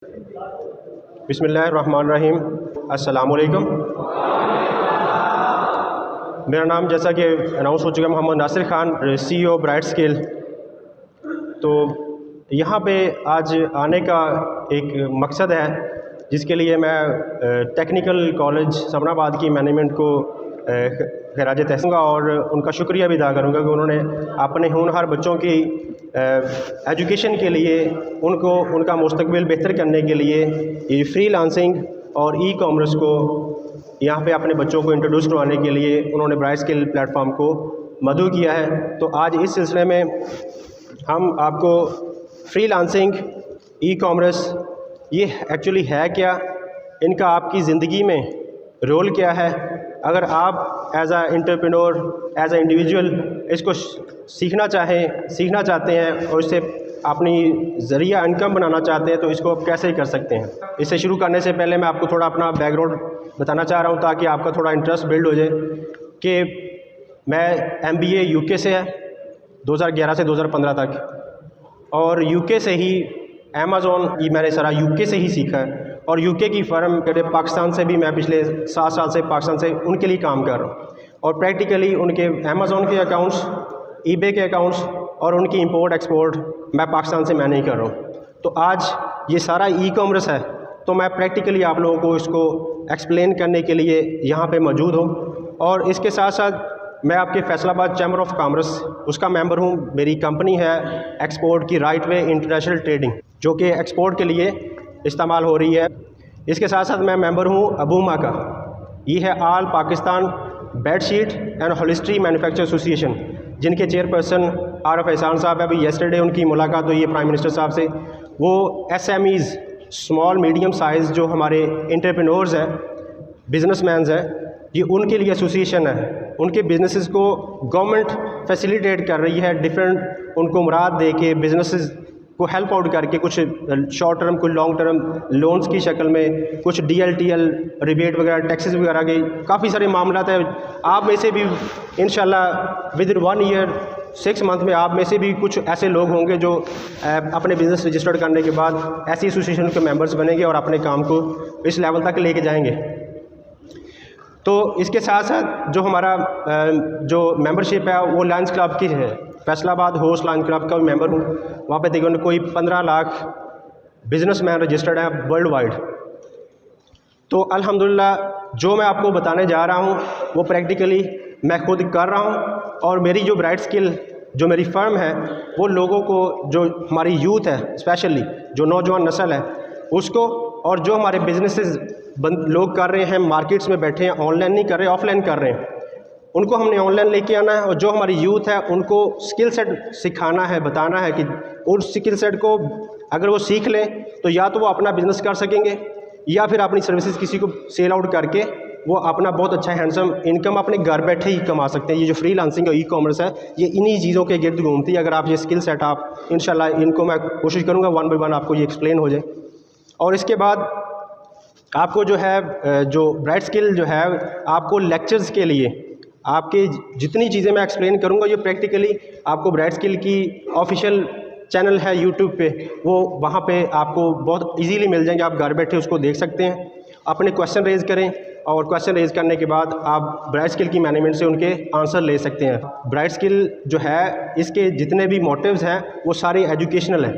बिस्मिल्लाहिर्रहमानिर्रहीम। अस्सलामुअलैकुम। मेरा नाम जैसा कि अनाउंस हो चुका है Mohammed Nasir Khan, CEO Bright Skill. तो यहाँ पे आज आने का एक मकसद है जिसके लिए मैं टेक्निकल कॉलेज समनाबाद की मैनेजमेंट को खिराज तहसीन और उनका शुक्रिया भी अदा करूँगा कि उन्होंने अपने होनहार बच्चों की एजुकेशन के लिए उनको उनका मुस्तकबिल बेहतर करने के लिए ये फ्रीलांसिंग और ई कॉमर्स को यहाँ पे अपने बच्चों को इंट्रोड्यूस करवाने के लिए उन्होंने ब्राइट स्किल प्लेटफॉर्म को मदऊ किया है। तो आज इस सिलसिले में हम आपको फ्रीलांसिंग, ई कॉमर्स ये एक्चुअली है क्या, इनका आपकी ज़िंदगी में रोल क्या है, अगर आप एज आ एंटरप्रेन्योर, एज आ इंडिविजुअल इसको सीखना चाहते हैं और इससे अपनी ज़रिया इनकम बनाना चाहते हैं तो इसको आप कैसे कर सकते हैं। इसे शुरू करने से पहले मैं आपको थोड़ा अपना बैकग्राउंड बताना चाह रहा हूँ ताकि आपका थोड़ा इंटरेस्ट बिल्ड हो जाए कि मैं MBA UK से है 2011 से 2015 तक, और UK से ही अमेज़ॉन ये मैंने सारा UK से ही सीखा है। और UK की फ़र्म कहते पाकिस्तान से भी मैं पिछले 7 साल से पाकिस्तान से उनके लिए काम कर रहा हूँ और प्रैक्टिकली उनके अमेज़ॉन के अकाउंट्स, eBay के अकाउंट्स और उनकी इंपोर्ट एक्सपोर्ट मैं पाकिस्तान से मैनेज कर रहा हूँ। तो आज ये सारा ई कॉमर्स है तो मैं प्रैक्टिकली आप लोगों को इसको एक्सप्लेन करने के लिए यहाँ पे मौजूद हूँ। और इसके साथ साथ मैं आपके फैसलाबाद चैम्बर ऑफ कॉमर्स उसका मेंबर हूँ। मेरी कंपनी है एक्सपोर्ट की राइट वे इंटरनेशनल ट्रेडिंग जो कि एक्सपोर्ट के लिए इस्तेमाल हो रही है। इसके साथ साथ मैं मेंबर हूँ अबूमा का, ये है all Pakistan bedsheet and upholstery manufacture association जिनके चेयरपर्सन आरफ एहसान साहब है। अभी येस्टरडे उनकी मुलाकात हुई है प्राइम मिनिस्टर साहब से। वो SMEs, स्मॉल मीडियम साइज़ जो हमारे एंटरप्रेन्योर्स हैं, बिजनेसमैन्स हैं, ये उनके लिए एसोसिएशन है। उनके बिजनेसेस को गवर्नमेंट फैसिलिटेट कर रही है, डिफरेंट उनको मुराद दे के बिजनेसेस को हेल्प आउट करके कुछ शॉर्ट टर्म, कुछ लॉन्ग टर्म लोन्स की शक्ल में, कुछ DLTL रिबेट वगैरह, टैक्सेस वगैरह के काफ़ी सारे मामला हैं। आप में से भी इंशाल्लाह विद इन 1 ईयर 6 मंथ में आप में से भी कुछ ऐसे लोग होंगे जो अपने बिज़नेस रजिस्टर्ड करने के बाद ऐसी एसोसिएशन के मेंबर्स बनेंगे और अपने काम को इस लेवल तक लेके जाएंगे। तो इसके साथ साथ जो हमारा जो मेंबरशिप है वो लायंस क्लब की है। फैसलाबाद होस्ट लायंस क्लब का मेंबर हूँ। वहाँ पे तकरीबन कोई 15 लाख बिजनेसमैन रजिस्टर्ड है वर्ल्ड वाइड। तो अल्हम्दुलिल्लाह जो मैं आपको बताने जा रहा हूँ वो प्रैक्टिकली मैं खुद कर रहा हूँ। और मेरी जो ब्राइट स्किल जो मेरी फ़र्म है वो लोगों को, जो हमारी यूथ है स्पेशली जो नौजवान नस्ल है उसको, और जो हमारे बिजनेसेस लोग कर रहे हैं मार्केट्स में बैठे हैं, ऑनलाइन नहीं कर रहे, ऑफलाइन कर रहे हैं, उनको हमने ऑनलाइन लेके आना है। और जो हमारी यूथ है उनको स्किल सेट सिखाना है, बताना है कि उस स्किल सेट को अगर वो सीख लें तो या तो वो अपना बिज़नेस कर सकेंगे या फिर अपनी सर्विसेज किसी को सेल आउट करके वो अपना बहुत अच्छा हैंडसम इनकम अपने घर बैठे ही कमा सकते हैं। ये जो फ्रीलांसिंग और ई कॉमर्स है ये इन्हीं चीज़ों के गिर्द घूमती है। अगर आप ये स्किल सेट आप इंशाल्लाह इनको मैं कोशिश करूँगा 1 बाय 1 आपको ये एक्सप्लेन हो जाए। और इसके बाद आपको जो है जो ब्राइट स्किल जो है आपको लेक्चर्स के लिए आपके जितनी चीज़ें मैं एक्सप्लेन करूँगा ये प्रैक्टिकली आपको ब्राइट स्किल की ऑफिशियल चैनल है यूट्यूब पे, वो वहाँ पे आपको बहुत इजीली मिल जाएंगे। आप घर बैठे उसको देख सकते हैं, अपने क्वेश्चन रेज़ करें और क्वेश्चन रेज़ करने के बाद आप ब्राइट स्किल की मैनेजमेंट से उनके आंसर ले सकते हैं। ब्राइट स्किल जो है इसके जितने भी मोटिव्स हैं वो सारे एजुकेशनल हैं।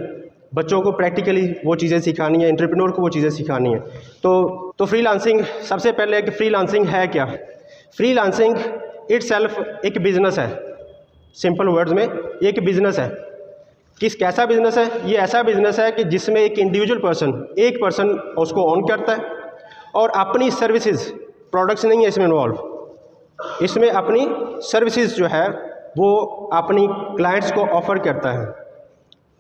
बच्चों को प्रैक्टिकली वो चीज़ें सिखानी है, एंटरप्रेन्योर को वो चीज़ें सिखानी है। तो फ्रीलांसिंग, सबसे पहले कि फ्रीलांसिंग है क्या। फ्रीलांसिंग इटसेल्फ एक बिज़नेस है। सिंपल वर्ड्स में ये एक बिज़नेस है। कैसा बिज़नेस है? ये ऐसा बिज़नेस है कि जिसमें एक इंडिविजुअल पर्सन, एक पर्सन उसको ऑन करता है और अपनी सर्विसेज, प्रोडक्ट्स नहीं है इसमें इन्वॉल्व, इसमें अपनी सर्विसेज जो है वो अपनी क्लाइंट्स को ऑफ़र करता है।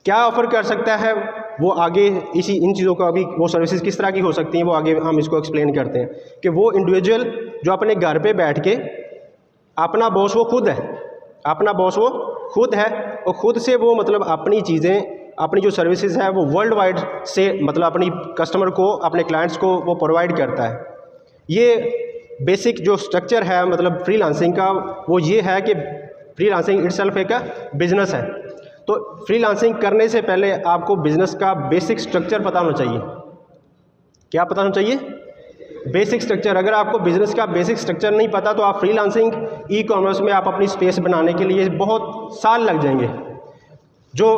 क्या ऑफ़र कर सकता है वो आगे इन चीज़ों का अभी वो सर्विसेज किस तरह की हो सकती हैं वो आगे हम इसको एक्सप्लेन करते हैं कि वो इंडिविजुअल जो अपने घर पे बैठ के, अपना बॉस वो खुद है, अपना बॉस वो खुद है और ख़ुद से वो मतलब अपनी चीज़ें, अपनी जो सर्विसेज है वो वर्ल्ड वाइड से मतलब अपनी कस्टमर को, अपने क्लाइंट्स को वो प्रोवाइड करता है। ये बेसिक जो स्ट्रक्चर है मतलब फ्रीलांसिंग का वो ये है कि फ्रीलांसिंग इटसेल्फ एक बिज़नेस है। तो फ्रीलांसिंग करने से पहले आपको बिज़नेस का बेसिक स्ट्रक्चर पता होना चाहिए क्या पता होना चाहिए? Basic structure. अगर आपको बिज़नेस का बेसिक स्ट्रक्चर नहीं पता तो आप फ्रीलांसिंग ई कॉमर्स में आप अपनी स्पेस बनाने के लिए बहुत साल लग जाएंगे। जो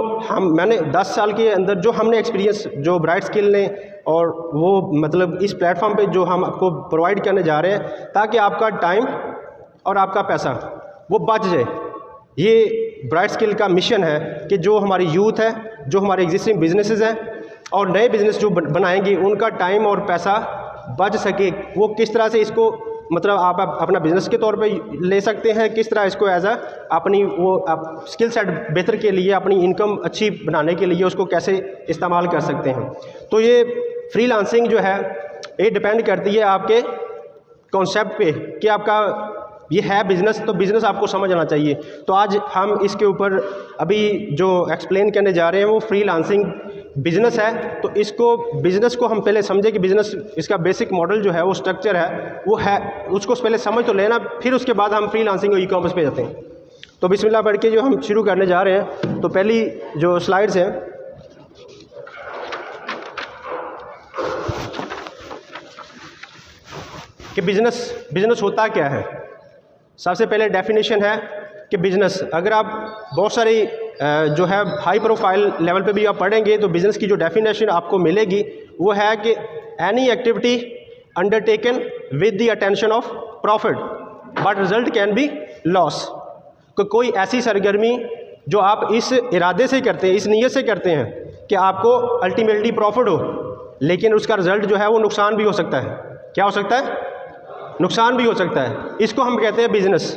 मैंने 10 साल के अंदर जो हमने एक्सपीरियंस जो ब्राइट स्किल ने और वो मतलब इस प्लेटफॉर्म पे जो हम आपको प्रोवाइड करने जा रहे हैं ताकि आपका टाइम और आपका पैसा वो बच जाए। ये ब्राइट स्किल का मिशन है कि जो हमारी यूथ है, जो हमारे एग्जिस्टिंग बिजनेसेस हैं और नए बिज़नेस जो बनाएंगे उनका टाइम और पैसा बच सके, वो किस तरह से इसको मतलब आप अपना बिज़नेस के तौर पे ले सकते हैं, किस तरह इसको एज अपनी वो आप स्किल सेट बेहतर के लिए अपनी इनकम अच्छी बनाने के लिए उसको कैसे इस्तेमाल कर सकते हैं। तो ये फ्रीलांसिंग जो है ये डिपेंड करती है आपके कॉन्सेप्ट पे कि आपका ये है बिज़नेस, तो बिज़नेस आपको समझ आना चाहिए। तो आज हम इसके ऊपर अभी जो एक्सप्लेन करने जा रहे हैं वो फ्रीलांसिंग बिज़नेस है। तो इसको बिज़नेस को हम पहले समझे कि बिज़नेस इसका बेसिक मॉडल जो है वो स्ट्रक्चर है वो है, उसको पहले समझ तो लेना, फिर उसके बाद हम फ्रीलांसिंग और ई कॉमर्स पे जाते हैं। तो बिस्मिल्लाह पढ़ के जो हम शुरू करने जा रहे हैं, तो पहली जो स्लाइड्स हैं कि बिज़नेस होता क्या है। सबसे पहले डेफिनेशन है कि बिज़नेस, अगर आप बहुत सारी जो है हाई प्रोफाइल लेवल पे भी आप पढ़ेंगे तो बिज़नेस की जो डेफिनेशन आपको मिलेगी वो है कि any activity undertaken with the attention of profit but result can be loss. कोई ऐसी सरगर्मी जो आप इस इरादे से करते हैं, इस नीयत से करते हैं कि आपको अल्टीमेटली प्रॉफिट हो, लेकिन उसका रिजल्ट जो है वो नुकसान भी हो सकता है। क्या हो सकता है? नुकसान भी हो सकता है। इसको हम कहते हैं बिज़नेस।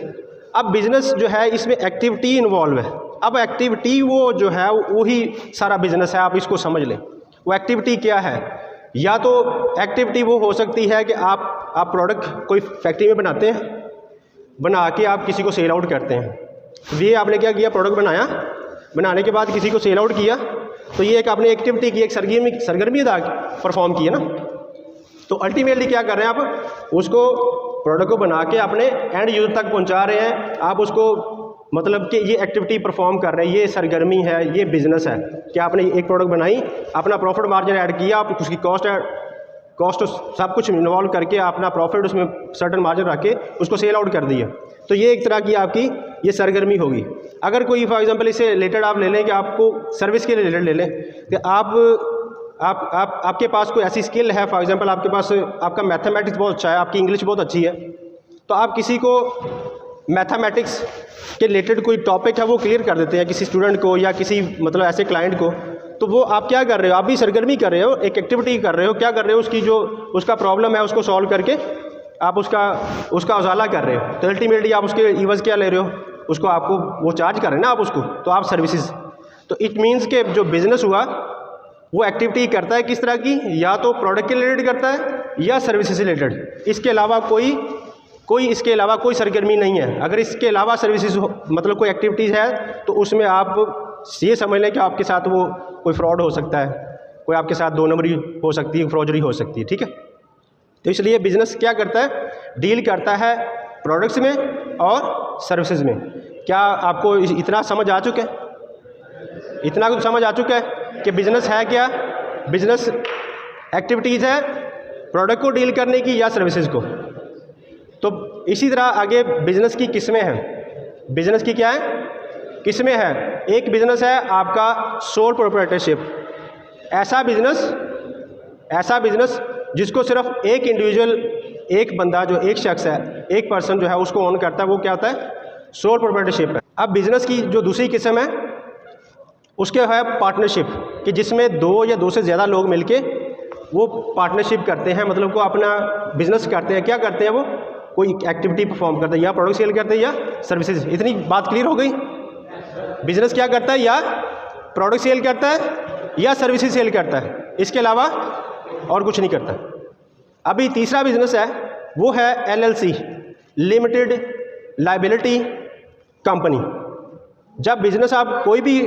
अब बिज़नेस जो है इसमें एक्टिविटी इन्वॉल्व है। अब एक्टिविटी वो जो है वही सारा बिज़नेस है, आप इसको समझ लें। वो एक्टिविटी क्या है? या तो एक्टिविटी वो हो सकती है कि आप प्रोडक्ट कोई फैक्ट्री में बनाते हैं, बना के आप किसी को सेल आउट करते हैं। तो ये आपने क्या किया, प्रोडक्ट बनाया, बनाने के बाद किसी को सेल आउट किया, तो ये एक आपने एक्टिविटी की, एक सरगर्मी अदा परफॉर्म की है ना। तो अल्टीमेटली क्या कर रहे हैं आप, उसको प्रोडक्ट को बना के अपने एंड यूजर तक पहुंचा रहे हैं। आप उसको मतलब कि ये एक्टिविटी परफॉर्म कर रहे हैं, ये सरगर्मी है, ये बिज़नेस है कि आपने एक प्रोडक्ट बनाई, अपना प्रॉफिट मार्जिन ऐड किया, आप उसकी कॉस्ट सब कुछ इन्वॉल्व करके अपना प्रॉफिट उसमें सर्टन मार्जिन रख के उसको सेल आउट कर दिया। तो ये एक तरह की आपकी ये सरगर्मी होगी। अगर कोई फॉर एग्जांपल इससे रिलेटेड आप ले लें कि आपको सर्विस के रिलेटेड ले लें कि आपके पास कोई ऐसी स्किल है, फॉर एग्जांपल आपके पास आपका मैथमेटिक्स बहुत अच्छा है, आपकी इंग्लिश बहुत अच्छी है, तो आप किसी को मैथमेटिक्स के रिलेटेड कोई टॉपिक है वो क्लियर कर देते हैं किसी स्टूडेंट को या किसी मतलब ऐसे क्लाइंट को। तो वो आप क्या कर रहे हो, आप भी सरगर्मी कर रहे हो, एक एक्टिविटी कर रहे हो। क्या कर रहे हो, उसकी जो उसका प्रॉब्लम है उसको सॉल्व करके आप उसका उजाला कर रहे हो। तो अल्टीमेटली आप उसके इवज़ क्या ले रहे हो, उसको आपको वो चार्ज कर रहे हैं ना आप उसको, तो आप सर्विसेज। तो इट मीन्स के जो बिज़नेस हुआ वो एक्टिविटी करता है किस तरह की, या तो प्रोडक्ट के रिलेटेड करता है या सर्विसेज से रिलेटेड। इसके अलावा इसके अलावा कोई सरगर्मी नहीं है। अगर इसके अलावा सर्विसेज मतलब कोई एक्टिविटीज़ है तो उसमें आप ये समझ लें कि आपके साथ वो कोई फ्रॉड हो सकता है, कोई आपके साथ दो नंबरी हो सकती है, फ्रॉडरी हो सकती है। ठीक है, तो इसलिए बिज़नेस क्या करता है, डील करता है प्रोडक्ट्स में और सर्विसेज में। क्या आपको इतना समझ आ चुका है? इतना कुछ समझ आ चुका है कि बिज़नेस है क्या? बिज़नेस एक्टिविटीज़ है प्रोडक्ट को डील करने की या सर्विसेज को। तो इसी तरह आगे बिज़नेस की किस्में हैं। बिज़नेस की क्या है, किस्में हैं। एक बिज़नेस है आपका सोल प्रोप्राइटरशिप। ऐसा बिज़नेस जिसको सिर्फ एक इंडिविजुअल, एक बंदा जो एक शख्स है, एक पर्सन जो है उसको ओन करता है, वो क्या होता है, सोल प्रोप्राइटरशिप है। अब बिज़नेस की जो दूसरी किस्म है उसके है पार्टनरशिप, कि जिसमें दो या दो से ज़्यादा लोग मिलके वो पार्टनरशिप करते हैं, मतलब को अपना बिज़नेस करते हैं। क्या करते हैं, वो कोई एक्टिविटी परफॉर्म करते हैं, या प्रोडक्ट सेल करते हैं या सर्विसेज। इतनी बात क्लियर हो गई? बिज़नेस क्या करता है, या प्रोडक्ट सेल करता है या सर्विसेज सेल करता है, इसके अलावा और कुछ नहीं करता। अभी तीसरा बिज़नेस है वो है LLC, लिमिटेड लायबिलिटी कंपनी। जब बिज़नेस आप कोई भी,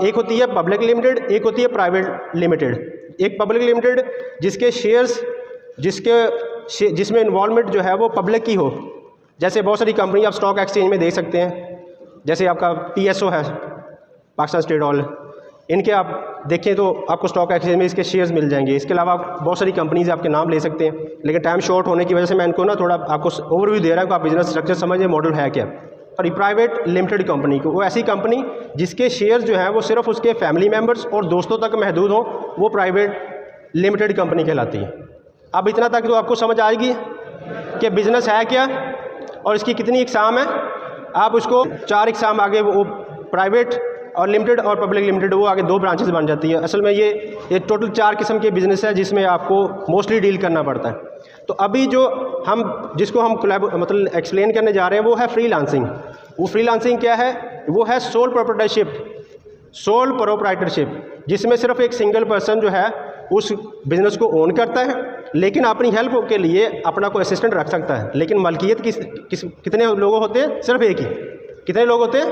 एक होती है पब्लिक लिमिटेड, एक होती है प्राइवेट लिमिटेड। एक पब्लिक लिमिटेड जिसके शेयर्स जिसमें इन्वॉल्वमेंट जो है वो पब्लिक की हो। जैसे बहुत सारी कंपनी आप स्टॉक एक्सचेंज में देख सकते हैं, जैसे आपका PSO है, पाकिस्तान स्टेट ऑयल, इनके आप देखें तो आपको स्टॉक एक्सचेंज में इसके शेयर्स मिल जाएंगे। इसके अलावा आप बहुत सारी कंपनीज आपके नाम ले सकते हैं, लेकिन टाइम शॉर्ट होने की वजह से मैं इनको ना थोड़ा आपको ओवरव्यू दे रहा हूँ कि आप बिजनेस स्ट्रक्चर समझिए, मॉडल है क्या। और ये प्राइवेट लिमिटेड कंपनी को, वो ऐसी कंपनी जिसके शेयर जो है वो सिर्फ उसके फैमिली मेम्बर्स और दोस्तों तक महदूद हों, वो प्राइवेट लिमिटेड कंपनी कहलाती है। अब इतना तक तो आपको समझ आएगी कि बिज़नेस है क्या और इसकी कितनी इकसाम है। आप उसको 4 इकसाम आगे वो प्राइवेट और लिमिटेड और पब्लिक लिमिटेड, वो आगे 2 ब्रांचेस बन जाती है। असल में ये टोटल 4 किस्म के बिज़नेस है जिसमें आपको मोस्टली डील करना पड़ता है। तो अभी जिसको हम मतलब एक्सप्लेन करने जा रहे हैं वो है फ्रीलांसिंग। वो फ्रीलांसिंग क्या है? वो है सोल प्रोप्राइटरशिप, जिसमें सिर्फ एक सिंगल पर्सन जो है उस बिज़नेस को ओन करता है, लेकिन अपनी हेल्प के लिए अपना कोई असिस्टेंट रख सकता है। लेकिन मलकियत कितने लोगों होते हैं? सिर्फ एक ही। कितने लोग होते हैं?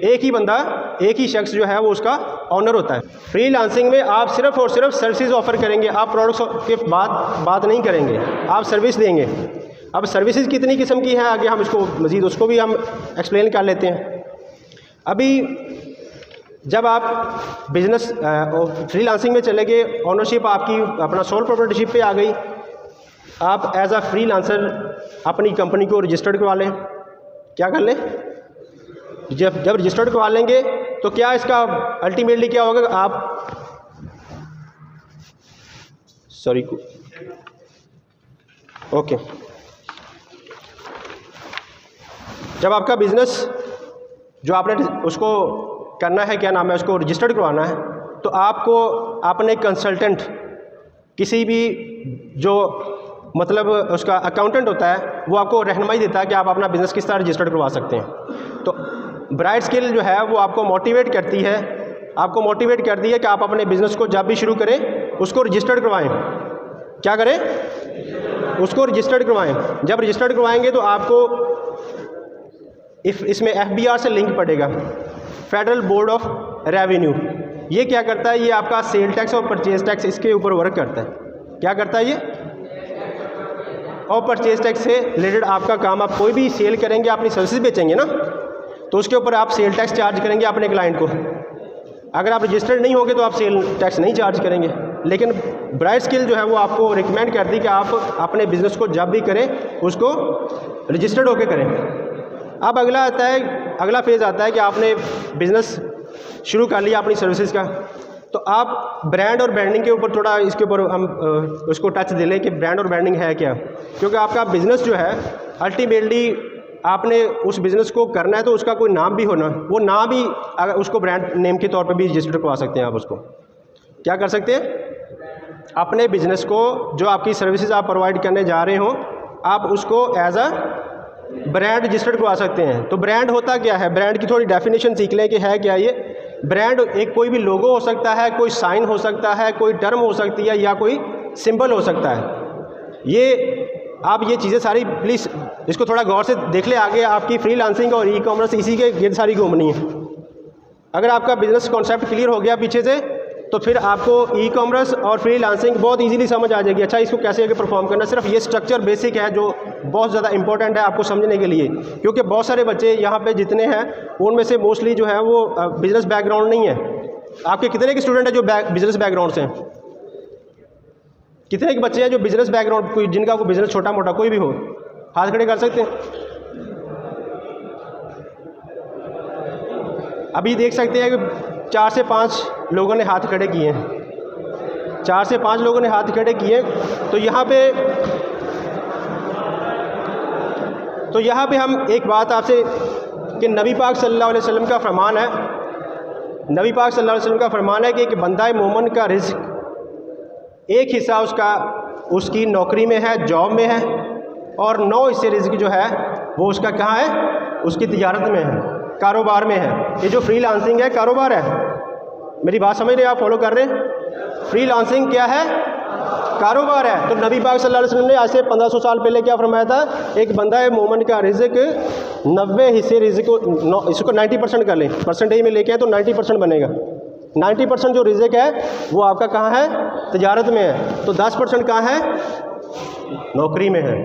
एक ही बंदा, एक ही शख्स जो है वो उसका ऑनर होता है। फ्रीलांसिंग में आप सिर्फ और सिर्फ सर्विसेज ऑफर करेंगे, आप प्रोडक्ट्स के बात नहीं करेंगे, आप सर्विस देंगे। अब सर्विसेज कितनी किस्म की हैं आगे हम इसको मज़ीद उसको भी हम एक्सप्लेन कर लेते हैं। अभी जब आप बिज़नेस फ्रीलांसिंग में चले गए, ऑनरशिप आपकी अपना सोल प्रोप्राइटरशिप पे आ गई, आप एज अ फ्रीलांसर अपनी कंपनी को रजिस्टर्ड करवा लें। क्या कर लें? जब रजिस्टर्ड करवा लेंगे तो क्या इसका अल्टीमेटली क्या होगा? जब आपका बिज़नेस जो आपने उसको करना है, क्या नाम है, उसको रजिस्टर्ड करवाना है, तो आपको अपने कंसल्टेंट किसी भी जो मतलब उसका अकाउंटेंट होता है वो आपको रहनुमाई देता है कि आप अपना बिज़नेस किस तरह रजिस्टर्ड करवा सकते हैं। तो ब्राइट स्किल जो है वो आपको मोटिवेट करती है कि आप अपने बिज़नेस को जब भी शुरू करें उसको रजिस्टर्ड करवाएं। क्या करें? उसको रजिस्टर्ड करवाएं। जब रजिस्टर्ड करवाएंगे तो आपको इसमें FBR से लिंक पड़ेगा, फेडरल बोर्ड ऑफ रेवेन्यू। ये क्या करता है? ये आपका सेल टैक्स और परचेज टैक्स इसके ऊपर वर्क करता है। क्या करता है ये? और परचेज टैक्स से रिलेटेड आपका काम, आप कोई भी सेल करेंगे, अपनी सर्विसेज बेचेंगे ना, तो उसके ऊपर आप सेल टैक्स चार्ज करेंगे अपने क्लाइंट को। अगर आप रजिस्टर्ड नहीं होंगे तो आप सेल टैक्स नहीं चार्ज करेंगे। लेकिन ब्राइट स्किल जो है वो आपको रिकमेंड करती है कि आप अपने बिज़नेस को जब भी करें उसको रजिस्टर्ड होकर करें। अब अगला फेज़ आता है कि आपने बिज़नेस शुरू कर लिया अपनी सर्विसेज का, तो आप ब्रांड और ब्रांडिंग के ऊपर थोड़ा इसके ऊपर हम उसको टच दे लें कि ब्रांड और ब्रांडिंग है क्या। क्योंकि आपका बिज़नेस जो है अल्टीमेटली आपने उस बिज़नेस को करना है तो उसका कोई नाम भी होना, वो नाम भी अगर उसको ब्रांड नेम के तौर पे भी रजिस्टर करवा सकते हैं। आप उसको क्या कर सकते हैं? अपने बिज़नेस को, जो आपकी सर्विसेज आप प्रोवाइड करने जा रहे हो, आप उसको एज अ ब्रांड रजिस्टर्ड करवा सकते हैं। तो ब्रांड होता क्या है? ब्रांड की थोड़ी डेफिनेशन सीख लें कि है क्या ये। ब्रांड एक कोई भी लोगो हो सकता है, कोई साइन हो सकता है, कोई टर्म हो सकती है, या कोई सिंबल हो सकता है। आप ये चीज़ें सारी प्लीज़ इसको थोड़ा गौर से देख ले। आगे आपकी फ्रीलांसिंग और ई-कॉमर्स इसी के गिर्द सारी घूमनी है। अगर आपका बिज़नेस कॉन्सेप्ट क्लियर हो गया पीछे से, तो फिर आपको ई-कॉमर्स और फ्रीलांसिंग बहुत इजीली समझ आ जाएगी। अच्छा, इसको कैसे आगे परफॉर्म करना। सिर्फ ये स्ट्रक्चर बेसिक है जो बहुत ज़्यादा इंपॉर्टेंट है आपको समझने के लिए, क्योंकि बहुत सारे बच्चे यहाँ पे जितने हैं उनमें से मोस्टली जो है वो बिज़नेस बैकग्राउंड नहीं है। आपके कितने के स्टूडेंट हैं जो बिज़नेस बैकग्राउंड से हैं? कितने के बच्चे हैं जो बिज़नेस बैकग्राउंड, कोई जिनका कोई बिज़नेस छोटा मोटा कोई भी हो, हाथ खड़े कर सकते हैं। अभी देख सकते हैं कि 4 से 5 लोगों ने हाथ खड़े किए हैं। 4 से 5 लोगों ने हाथ खड़े किए। तो यहाँ पे हम एक बात आपसे कि नबी पाक सल्लल्लाहु अलैहि वसल्लम का फरमान है, नबी पाक सल्लल्लाहु अलैहि वसल्लम का फरमान है कि एक बंदा मोमिन का रिज़्क एक हिस्सा उसकी नौकरी में है, जॉब में है, और 9 हिस्से रिज़्क जो है वो उसका कहाँ है? उसकी तिजारत में है, कारोबार में है। ये जो फ्रीलांसिंग है कारोबार है। मेरी बात समझ रहे हैं आप? फॉलो कर रहे हैं? फ्रीलांसिंग क्या है? कारोबार है। तो नबी पाक सल्लल्लाहु अलैहि वसल्लम ने आज से 1500 साल पहले क्या फरमाया था? एक बंदा है मोमिन का रिज़्क 90 हिस्से रिज़्क को, इसको 90% कर लें, परसेंटेज में लेके आए तो 90% बनेगा। 90% जो रिज़्क है वो आपका कहाँ है? तिजारत में है। तो 10% कहाँ है? नौकरी में है।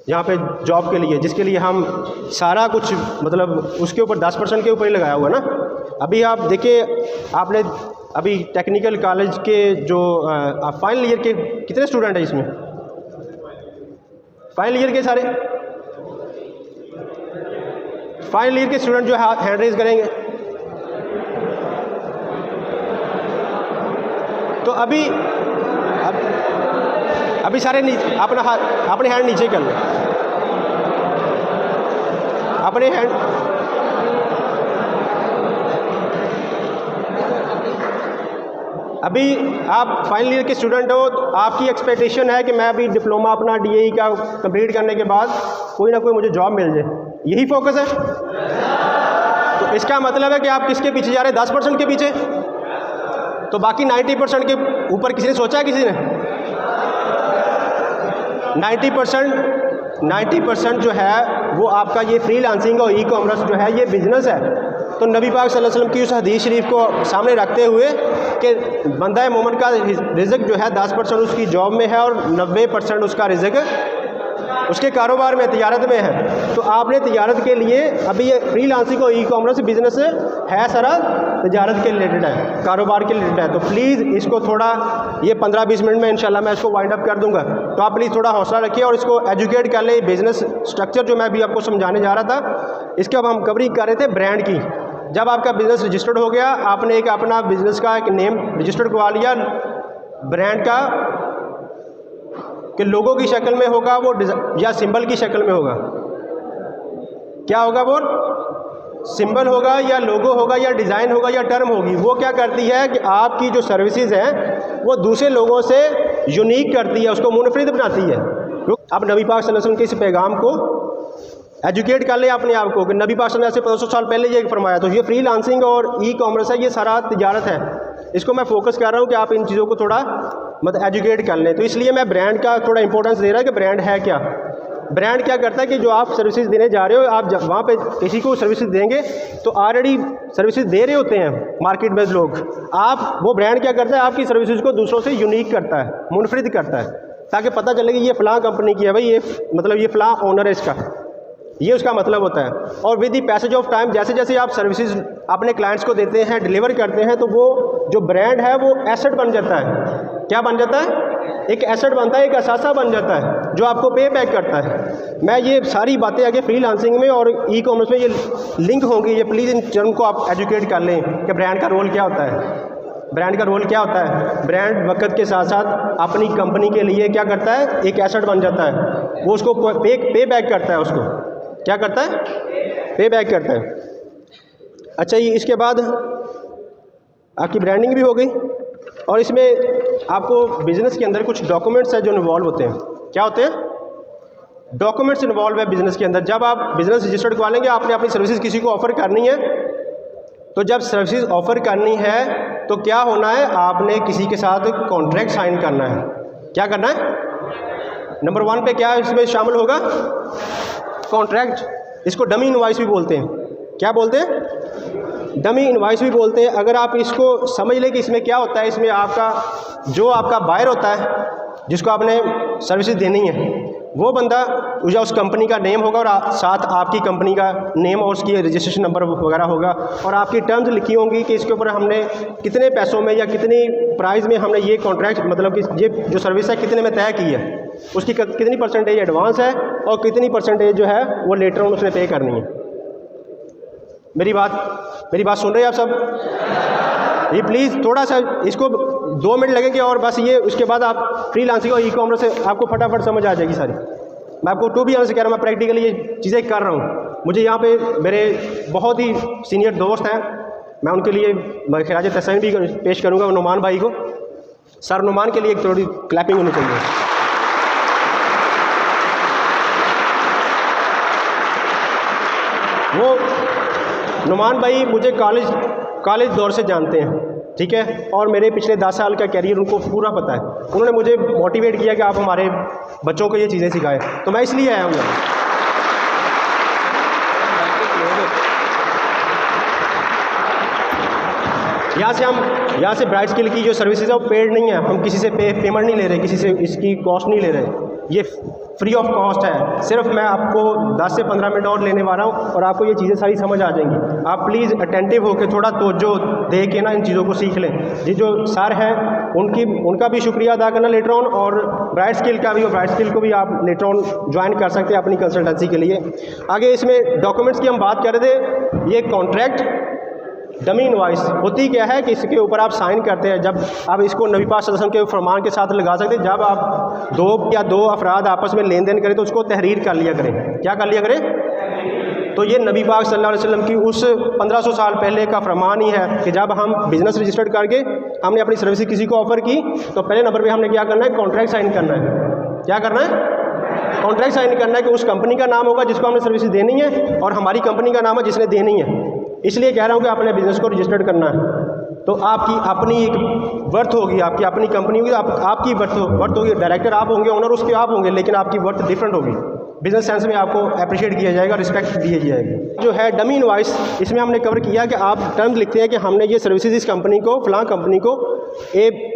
यहाँ पे जॉब के लिए, जिसके लिए हम सारा कुछ मतलब उसके ऊपर 10% के ऊपर ही लगाया हुआ ना। अभी आप देखिए, आपने अभी टेक्निकल कॉलेज के जो फाइनल ईयर के कितने स्टूडेंट हैं इसमें? फाइनल ईयर के सारे फाइनल ईयर के स्टूडेंट जो है हैंड रेज करेंगे। तो अभी सारे अपने हैंड नीचे कर लें, अपने हैंड। अभी आप फाइनल ईयर के स्टूडेंट हो, तो आपकी एक्सपेक्टेशन है कि मैं अभी डिप्लोमा अपना DAE का कंप्लीट करने के बाद कोई ना कोई मुझे जॉब मिल जाए, यही फोकस है। तो इसका मतलब है कि आप किसके पीछे जा रहे हैं? 10% के पीछे। तो बाकी 90% के ऊपर किसी ने सोचा है? किसी ने 90% जो है वो आपका ये फ्रीलांसिंग और ई-कॉमर्स जो है ये बिजनेस है। तो नबी पाक सल्लल्लाहु अलैहि वसल्लम की उस हदीस शरीफ को सामने रखते हुए कि बंदा मोमिन का रिज़्क जो है 10% उसकी जॉब में है और 90% उसका रिज़्क उसके कारोबार में, तिजारत में है। तो आपने तिजारत के लिए अभी ये फ्रीलांसिंग और ई-कॉमर्स बिजनेस है सारा तिजारत के रिलेटेड है, कारोबार के रिलेटेड है। तो प्लीज़ इसको थोड़ा, ये 15-20 मिनट में इंशाल्लाह मैं इसको वाइंड अप कर दूंगा। तो आप प्लीज़ थोड़ा हौसला रखिए और इसको एजुकेट कर लें। बिजनेस स्ट्रक्चर जो मैं अभी आपको समझाने जा रहा था, इसके अब हम कवरिंग कर रहे थे ब्रांड की। जब आपका बिज़नेस रजिस्टर्ड हो गया, आपने एक अपना बिज़नेस का एक नेम रजिस्टर्ड करवा लिया ब्रांड का, कि लोगों की शक्ल में होगा वो या सिंबल की शक्ल में होगा। क्या होगा? वो सिंबल होगा या लोगो होगा या डिज़ाइन होगा या टर्म होगी। वो क्या करती है कि आपकी जो सर्विसेज हैं वो दूसरे लोगों से यूनिक करती है, उसको मुनफरिद बनाती है। अब नबी पाक सल्लल्लाहु अलैहि वसल्लम के इस पैगाम को एजुकेट कर ले अपने आप को कि नबी पाक सल्लल्लाहु अलैहि वसल्लम ने 500 साल पहले ये फरमाया। तो ये फ्रीलांसिंग और ई-कॉमर्स है, ये सारा तिजारत है। इसको मैं फोकस कर रहा हूँ कि आप इन चीज़ों को थोड़ा मतलब एजुकेट कर लें। तो इसलिए मैं ब्रांड का थोड़ा इंपॉर्टेंस दे रहा है कि ब्रांड है क्या। ब्रांड क्या करता है कि जो आप सर्विसेज देने जा रहे हो, आप जब वहाँ पे किसी को सर्विसेज देंगे तो ऑलरेडी सर्विसेज दे रहे होते हैं मार्केट में लोग। आप वो ब्रांड क्या करता है, आपकी सर्विसेज को दूसरों से यूनिक करता है, मुनफरिद करता है, ताकि पता चले कि ये फ़लाँ कंपनी की है भाई, ये मतलब ये फ़लाँ ओनर है इसका, ये उसका मतलब होता है। और with the passage of time जैसे जैसे आप सर्विसेज अपने क्लाइंट्स को देते हैं, डिलीवर करते हैं, तो वो जो ब्रांड है वो एसेट बन जाता है। क्या बन जाता है? एक एसेट बनता है, एक असासा बन जाता है जो आपको पे बैक करता है। मैं ये सारी बातें आगे फ्रीलांसिंग में और ई-कॉमर्स में ये लिंक होंगी, ये प्लीज़ इन टर्म को आप एजुकेट कर लें कि ब्रांड का रोल क्या होता है। ब्रांड का रोल क्या होता है? ब्रांड वक्त के साथ साथ अपनी कंपनी के लिए क्या करता है? एक एसेट बन जाता है। वो उसको पे बैक करता है, उसको क्या करता है? पे बैक करता है। अच्छा, ये इसके बाद आपकी ब्रांडिंग भी हो गई और इसमें आपको बिज़नेस के अंदर कुछ डॉक्यूमेंट्स हैं जो इन्वॉल्व होते हैं। क्या होते हैं? डॉक्यूमेंट्स इन्वॉल्व है बिज़नेस के अंदर। जब आप बिज़नेस रजिस्टर्ड करवा लेंगे, आपने अपनी सर्विसेज किसी को ऑफ़र करनी है, तो जब सर्विसेज ऑफ़र करनी है तो क्या होना है? आपने किसी के साथ कॉन्ट्रैक्ट साइन करना है। क्या करना है? नंबर 1 पे क्या इसमें शामिल होगा? कॉन्ट्रैक्ट। इसको डमी इनवॉइस भी बोलते हैं। क्या बोलते हैं? डमी इनवॉइस भी बोलते हैं। अगर आप इसको समझ लें कि इसमें क्या होता है, इसमें आपका जो आपका बायर होता है जिसको आपने सर्विसेज देनी है, वो बंदा या उस कंपनी का नेम होगा और साथ आपकी कंपनी का नेम और उसकी रजिस्ट्रेशन नंबर वगैरह होगा और आपकी टर्म्स लिखी होंगी कि इसके ऊपर हमने कितने पैसों में या कितनी प्राइस में हमने ये कॉन्ट्रैक्ट मतलब कि ये जो सर्विस है कितने में तय की है, उसकी कितनी परसेंटेज एडवांस है और कितनी परसेंटेज जो है वो लेटर ऑन उसने पे करनी है। मेरी बात सुन रहे हैं आप सब? ये प्लीज़ थोड़ा सा इसको 2 मिनट लगेंगे और बस ये उसके बाद आप फ्रीलांसिंग और ई-कॉमर्स से आपको फटाफट समझ आ जाएगी सारी। मैं आपको टू बी ऑनेस्ट कह रहा हूँ, मैं प्रैक्टिकली ये चीज़ें कर रहा हूँ। मुझे यहाँ पे मेरे बहुत ही सीनियर दोस्त हैं, मैं उनके लिए खिराज तहसीन भी पेश करूँगा नुमान भाई को। सर नुमान के लिए एक थोड़ी क्लैपिंग होनी चाहिए। वो नुमान भाई मुझे कॉलेज दौर से जानते हैं, ठीक है, और मेरे पिछले 10 साल का कैरियर उनको पूरा पता है। उन्होंने मुझे मोटिवेट किया कि आप हमारे बच्चों को ये चीज़ें सिखाएं, तो मैं इसलिए आया हूँ। यहाँ से ब्राइट स्किल की जो सर्विसेज है वो पेड नहीं है, हम किसी से पेमेंट नहीं ले रहे, किसी से इसकी कॉस्ट नहीं ले रहे। ये फ्री ऑफ कॉस्ट है। सिर्फ मैं आपको 10 से 15 मिनट और लेने वाला हूँ और आपको ये चीज़ें सारी समझ आ जाएंगी। आप प्लीज़ अटेंटिव होकर थोड़ा तवज्जो दे के ना इन चीज़ों को सीख लें। ये जो सर हैं उनका भी शुक्रिया अदा करना लेटर ऑन, और ब्राइट स्किल का भी, और ब्राइट स्किल को भी आप लेटर ऑन ज्वाइन कर सकते हैं अपनी कंसल्टेंसी के लिए। आगे इसमें डॉक्यूमेंट्स की हम बात कर रहे थे। ये कॉन्ट्रैक्ट डमी इनवॉइस होती क्या है कि इसके ऊपर आप साइन करते हैं। जब आप इसको नबी पाक सल्लल्लाहु अलैहि वसल्लम के फरमान के साथ लगा सकते हैं, जब आप दो अफराद आपस में लेन देन करें तो उसको तहरीर कर लिया करें। क्या कर लिया करें? तो ये नबी पाक सल्लल्लाहु अलैहि वसल्लम की उस 1500 साल पहले का फरमान ही है कि जब हम बिज़नेस रजिस्टर्ड करके हमने अपनी सर्विस किसी को ऑफ़र की तो पहले नंबर पे हमने क्या करना है? कॉन्ट्रैक्ट साइन करना है। क्या करना है? कॉन्ट्रैक्ट साइन करना है कि उस कंपनी का नाम होगा जिसको हमने सर्विस देनी है और हमारी कंपनी का नाम है जिसने देनी है। इसलिए कह रहा हूँ कि अपने बिज़नेस को रजिस्टर्ड करना है। तो आपकी अपनी एक वर्थ होगी, आपकी अपनी कंपनी होगी, आपकी वर्थ होगी। डायरेक्टर आप होंगे, ओनर उसके आप होंगे, लेकिन आपकी वर्थ डिफरेंट होगी। बिजनेस सेंस में आपको अप्रिशिएट किया जाएगा, रिस्पेक्ट दी जाएगी। जो है डमी इनवॉइस, इसमें हमने कवर किया कि आप टर्म्स लिखते हैं कि हमने ये सर्विसेज इस कंपनी को, फलां कंपनी को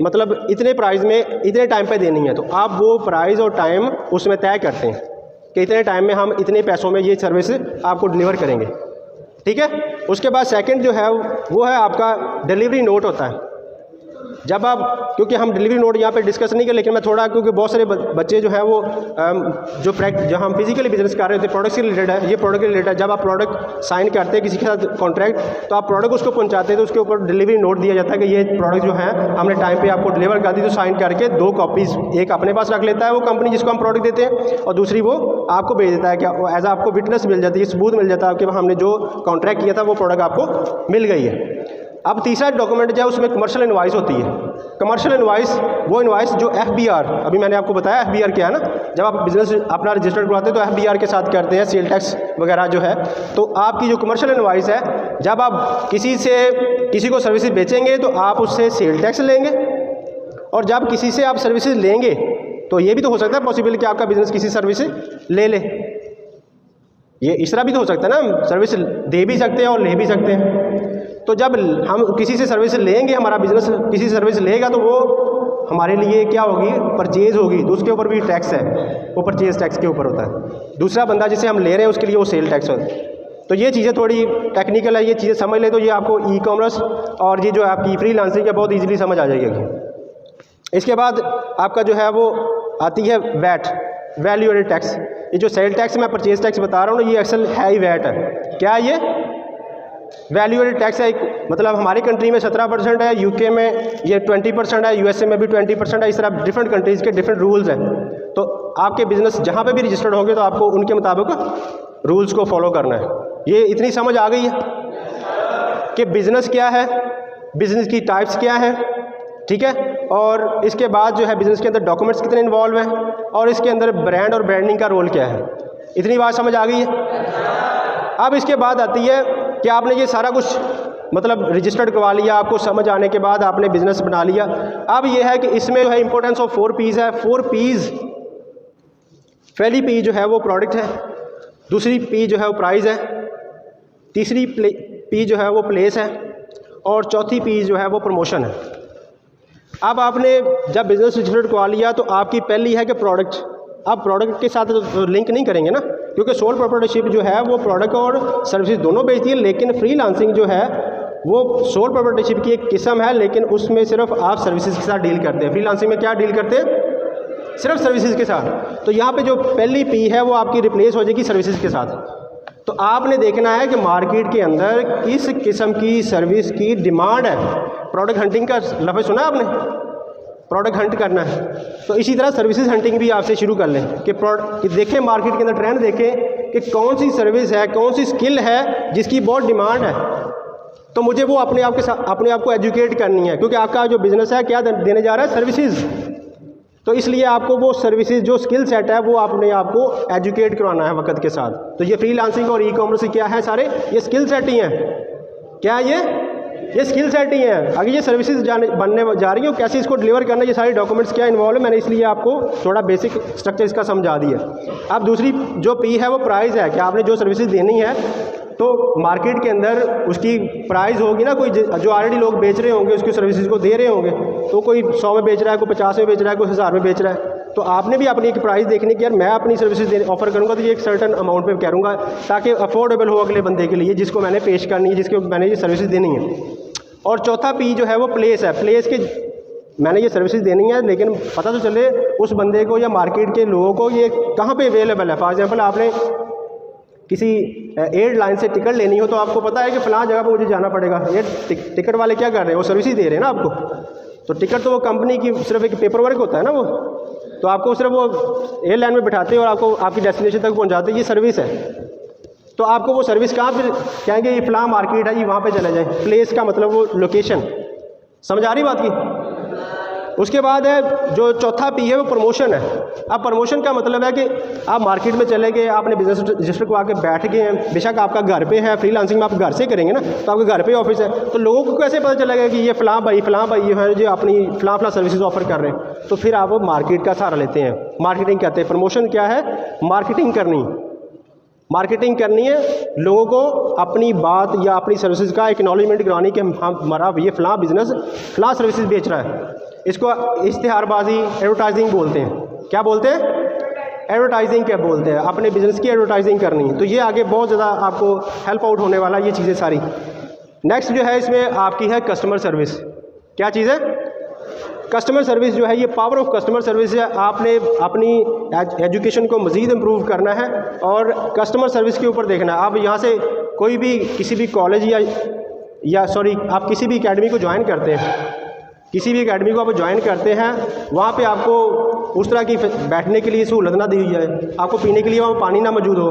मतलब इतने प्राइस में इतने टाइम पे देनी है। तो आप वो प्राइस और टाइम उसमें तय करते हैं कि इतने टाइम में हम इतने पैसों में ये सर्विस आपको डिलीवर करेंगे। ठीक है। उसके बाद सेकंड जो है वो है आपका डिलीवरी नोट होता है। जब आप, क्योंकि हम डिलीवरी नोट यहाँ पे डिस्कस नहीं कर, लेकिन मैं थोड़ा, क्योंकि बहुत सारे बच्चे जो है वो जो हम फिजिकली बिजनेस कर रहे होते हैं, प्रोडक्ट से रिलेटेड है, ये प्रोडक्ट से रिलेटेड है। जब आप प्रोडक्ट साइन करते हैं किसी के साथ कॉन्ट्रैक्ट, तो आप प्रोडक्ट उसको पहुँचाते हैं तो उसके ऊपर डिलीवरी नोट दिया जाता है कि ये प्रोडक्ट जो है हमने टाइम पर आपको डिलीवर कर दी। तो साइन करके 2 कॉपीज़, एक अपने पास रख लेता है वो कंपनी जिसको हम प्रोडक्ट देते हैं, और दूसरी वो आपको भेज देता है कि एज आपको विटनेस मिल जाती है, सबूत मिल जाता है कि हमने जो कॉन्ट्रैक्ट किया था वो प्रोडक्ट आपको मिल गई है। अब तीसरा डॉक्यूमेंट जो है उसमें कमर्शियल इनवॉइस होती है। कमर्शियल इनवॉइस वो इनवॉइस जो FBR, अभी मैंने आपको बताया FBR क्या है ना, जब आप बिजनेस अपना रजिस्टर्ड करवाते हैं तो FBR के साथ करते हैं, सेल टैक्स वगैरह जो है। तो आपकी जो कमर्शियल इनवॉइस है, जब आप किसी को सर्विसेज बेचेंगे तो आप उससे सेल टैक्स लेंगे, और जब किसी से आप सर्विसेज लेंगे तो ये भी तो हो सकता है पॉसिबल कि आपका बिजनेस किसी सर्विस ले ले। ये इस तरह भी तो हो सकता है ना, सर्विस दे भी सकते हैं और ले भी सकते हैं। तो जब हम किसी से सर्विस लेंगे, हमारा बिजनेस किसी से सर्विस लेगा, तो वो हमारे लिए क्या होगी? परचेज़ होगी। तो उसके ऊपर भी टैक्स है, वो परचेज़ टैक्स के ऊपर होता है। दूसरा बंदा जिसे हम ले रहे हैं उसके लिए वो सेल टैक्स होता है। तो ये चीज़ें थोड़ी टेक्निकल है, ये चीज़ें समझ ले तो ये आपको ई-कॉमर्स और ये जो आपकी फ्रीलांसिंग है बहुत ईजिली समझ आ जाएगी। इसके बाद आपका जो है वो आती है वैट, वैल्यू एडेड टैक्स। ये जो सेल टैक्स मैं परचेज टैक्स बता रहा हूँ ना, ये अक्सर है ही वैट है। क्या ये वैल्यू एडेड टैक्स है? मतलब हमारी कंट्री में 17% है, यूके में ये 20% है, यूएसए में भी 20% है। इस तरह डिफरेंट कंट्रीज़ के डिफरेंट रूल्स हैं। तो आपके बिजनेस जहाँ पे भी रजिस्टर्ड होंगे तो आपको उनके मुताबिक रूल्स को फॉलो करना है। ये इतनी समझ आ गई है कि बिज़नेस क्या है, बिज़नेस की टाइप्स क्या है, ठीक है। और इसके बाद जो है बिज़नेस के अंदर डॉक्यूमेंट्स कितने इन्वॉल्व हैं, और इसके अंदर ब्रांड और ब्रांडिंग का रोल क्या है। इतनी बात समझ आ गई है। अब इसके बाद आती है कि आपने ये सारा कुछ मतलब रजिस्टर्ड करवा लिया, आपको समझ आने के बाद आपने बिज़नेस बना लिया। अब ये है कि इसमें जो है इंपॉर्टेंस ऑफ 4 P's है। 4 P's, पहली P जो है वो प्रोडक्ट है, दूसरी P जो है वो प्राइस है, तीसरी P जो है वो प्लेस है, और चौथी P जो है वो प्रमोशन है। अब आपने जब बिज़नेस रजिस्टर्ड करवा लिया तो आपकी पहली है कि प्रोडक्ट। आप प्रोडक्ट के साथ तो लिंक नहीं करेंगे ना, क्योंकि सोल प्रोप्राइटरशिप जो है वो प्रोडक्ट और सर्विसेज दोनों बेचती है, लेकिन फ्रीलांसिंग जो है वो सोल प्रोप्राइटरशिप की एक किस्म है, लेकिन उसमें सिर्फ आप सर्विसेज के साथ डील करते हैं। फ्रीलांसिंग में क्या डील करते हैं? सिर्फ सर्विसेज के साथ। तो यहाँ पे जो पहली P है वो आपकी रिप्लेस हो जाएगी सर्विसेज के साथ। तो आपने देखना है कि मार्केट के अंदर किस किस्म की सर्विस की डिमांड है। प्रोडक्ट हंटिंग का लफ्ज़ सुना आपने? प्रोडक्ट हंट करना है। तो इसी तरह सर्विसेज हंटिंग भी आपसे शुरू कर लें कि देखें मार्केट के अंदर ट्रेंड देखें कि कौन सी सर्विस है, कौन सी स्किल है जिसकी बहुत डिमांड है। तो मुझे वो अपने आप को एजुकेट करनी है, क्योंकि आपका जो बिज़नेस है क्या देने जा रहा है? सर्विसेज। तो इसलिए आपको वो सर्विसेज जो स्किल सेट है वो अपने आप को एजुकेट करवाना है वक्त के साथ। तो ये फ्रीलांसिंग और ई-कॉमर्स क्या है? सारे ये स्किल सेट ही हैं। क्या ये स्किल सेट ही हैं। अगर ये सर्विसेज बनने जा रही हो, कैसे इसको डिलीवर करना, ये सारे डॉक्यूमेंट्स क्या इन्वॉल्व है, मैंने इसलिए आपको थोड़ा बेसिक स्ट्रक्चर इसका समझा दिया। अब दूसरी जो P है वो प्राइस है कि आपने जो सर्विसेज देनी है तो मार्केट के अंदर उसकी प्राइस होगी ना, कोई जो ऑलरेडी लोग बेच रहे होंगे उसकी सर्विसेज को दे रहे होंगे, तो कोई 100 में बेच रहा है, कोई 50 में बेच रहा है, कोई 1000 में बेच रहा है, तो आपने भी अपनी एक प्राइस देखनी कि यार मैं अपनी सर्विसेज ऑफर करूँगा तो ये एक सर्टन अमाउंट पे करूँगा ताकि अफोर्डेबल हो अगले बंदे के लिए जिसको मैंने पेश करनी है, जिसको मैंने ये सर्विसेज देनी है। और चौथा पी जो है वो प्लेस है। प्लेस के मैंने ये सर्विसेज देनी है लेकिन पता तो चले उस बंदे को या मार्केट के लोगों को ये कहाँ पे अवेलेबल है। फॉर एग्जांपल आपने किसी एयरलाइन से टिकट लेनी हो तो आपको पता है कि फ़लाँ जगह पे मुझे जाना पड़ेगा। ये टिकट वाले क्या कर रहे हैं, वो सर्विस दे रहे हैं ना आपको। तो टिकट तो वो कंपनी की सिर्फ एक पेपर वर्क होता है ना वो, तो आपको सिर्फ वो एयरलाइन में बिठाते हैं और आपको आपकी डेस्टिनेशन तक पहुँचाते हैं, ये सर्विस है। तो आपको वो सर्विस कहाँ पर कहेंगे, ये फ़लाँ मार्केट है, ये वहाँ पर चले जाएँ। प्लेस का मतलब वो लोकेशन, समझ आ रही बात की। उसके बाद है जो चौथा पी है वो प्रमोशन है। अब प्रमोशन का मतलब है कि आप मार्केट में चले गए, आपने बिजनेस रजिस्टर को आके बैठ गए हैं, बेशक आपका घर पे है, फ्रीलांसिंग में आप घर से करेंगे ना, तो आपके घर पे ऑफिस है, तो लोगों को कैसे पता चलेगा कि ये फ़लाँ भाई है जो अपनी फ़लाँ सर्विसेज ऑफर कर रहे हैं। तो फिर आप मार्केट का सहारा लेते हैं, मार्केटिंग कहते हैं। प्रमोशन क्या है, मार्केटिंग करनी है, लोगों को अपनी बात या अपनी सर्विसेज का एक्नॉलेजमेंट करानी कि हमारा ये फ़लाँ बिज़नेस फ़लाँ सर्विसेज बेच रहा है। इसको इश्तिहारबाजी एडवर्टाइजिंग बोलते हैं। क्या बोलते हैं, एडवर्टाइजिंग क्या बोलते हैं, अपने बिज़नेस की एडवर्टाइजिंग करनी है। तो ये आगे बहुत ज़्यादा आपको हेल्प आउट होने वाला ये चीज़ें सारी। नेक्स्ट जो है इसमें आपकी है कस्टमर सर्विस। क्या चीज़ है, कस्टमर सर्विस जो है ये पावर ऑफ कस्टमर सर्विस है। आपने अपनी एजुकेशन को मज़ीद इम्प्रूव करना है और कस्टमर सर्विस के ऊपर देखना है। आप यहाँ से कोई भी किसी भी कॉलेज आप किसी भी एकेडमी को ज्वाइन करते हैं, किसी भी एकेडमी को आप ज्वाइन करते हैं, वहाँ पे आपको उस तरह की बैठने के लिए सहूलत ना दी जाए, आपको पीने के लिए वहाँ पानी ना मौजूद हो,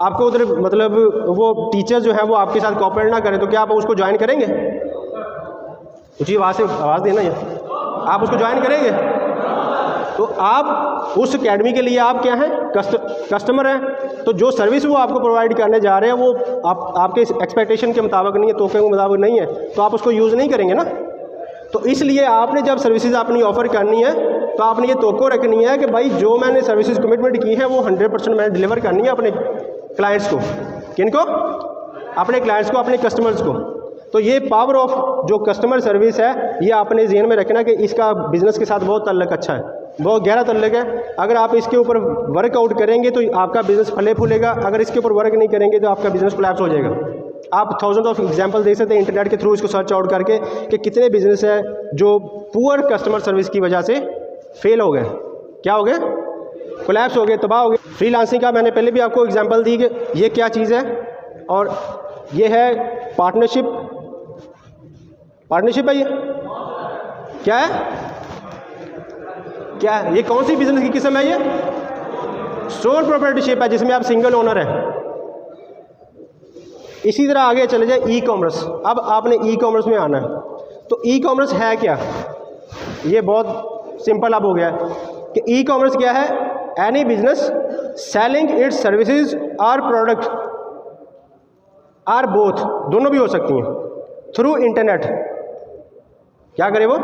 आपको उधर मतलब वो टीचर जो है वो आपके साथ कोऑपरेट ना करें, तो क्या आप उसको ज्वाइन करेंगे? ऊँची आवाज़ देना है, आप उसको ज्वाइन करेंगे? तो आप उस एकेडमी के लिए आप क्या हैं, कस्टमर हैं। तो जो सर्विस वो आपको प्रोवाइड करने जा रहे हैं वो आपके एक्सपेक्टेशन के मुताबिक नहीं है, तोहफे के मुताबिक नहीं है, तो आप उसको यूज़ नहीं करेंगे ना। तो इसलिए आपने जब सर्विसेज अपनी ऑफ़र करनी है तो आपने ये तोक़ो रखनी है कि भाई जो मैंने सर्विसेज कमिटमेंट की है वो 100% मैंने डिलीवर करनी है अपने क्लाइंट्स को। किनको? अपने क्लाइंट्स को, अपने कस्टमर्स को। तो ये पावर ऑफ जो कस्टमर सर्विस है ये आपने ज़हन में रखना कि इसका बिज़नेस के साथ बहुत ताल्लुक अच्छा है, बहुत गहरा ताल्लुक है। अगर आप इसके ऊपर वर्कआउट करेंगे तो आपका बिज़नेस फले फूलेगा, अगर इसके ऊपर वर्क नहीं करेंगे तो आपका बिज़नेस कोलैप्स हो जाएगा। आप थाउजेंड ऑफ एग्जांपल देख सकते हैं इंटरनेट के थ्रू, इसको सर्च आउट करके कि कितने बिजनेस है जो पुअर कस्टमर सर्विस की वजह से फेल हो गए। क्या हो गए? कोलैप्स हो गए, तबाह हो गए। फ्रीलांसिंग का मैंने पहले भी आपको एग्जांपल दी कि ये क्या चीज़ है, और ये है पार्टनरशिप है। ये क्या है, क्या है? ये कौन सी बिजनेस की किस्म है? ये सोल प्रोप्राइटरशिप है जिसमें आप सिंगल ओनर हैं। इसी तरह आगे चले जाए ई कॉमर्स। अब आपने ई कॉमर्स में आना है, तो ई कॉमर्स है क्या? ये बहुत सिंपल अब हो गया है कि ई कॉमर्स क्या है, any business selling it's services और प्रोडक्ट आर बोथ, दोनों भी हो सकती हैं, थ्रू इंटरनेट। क्या करे वो?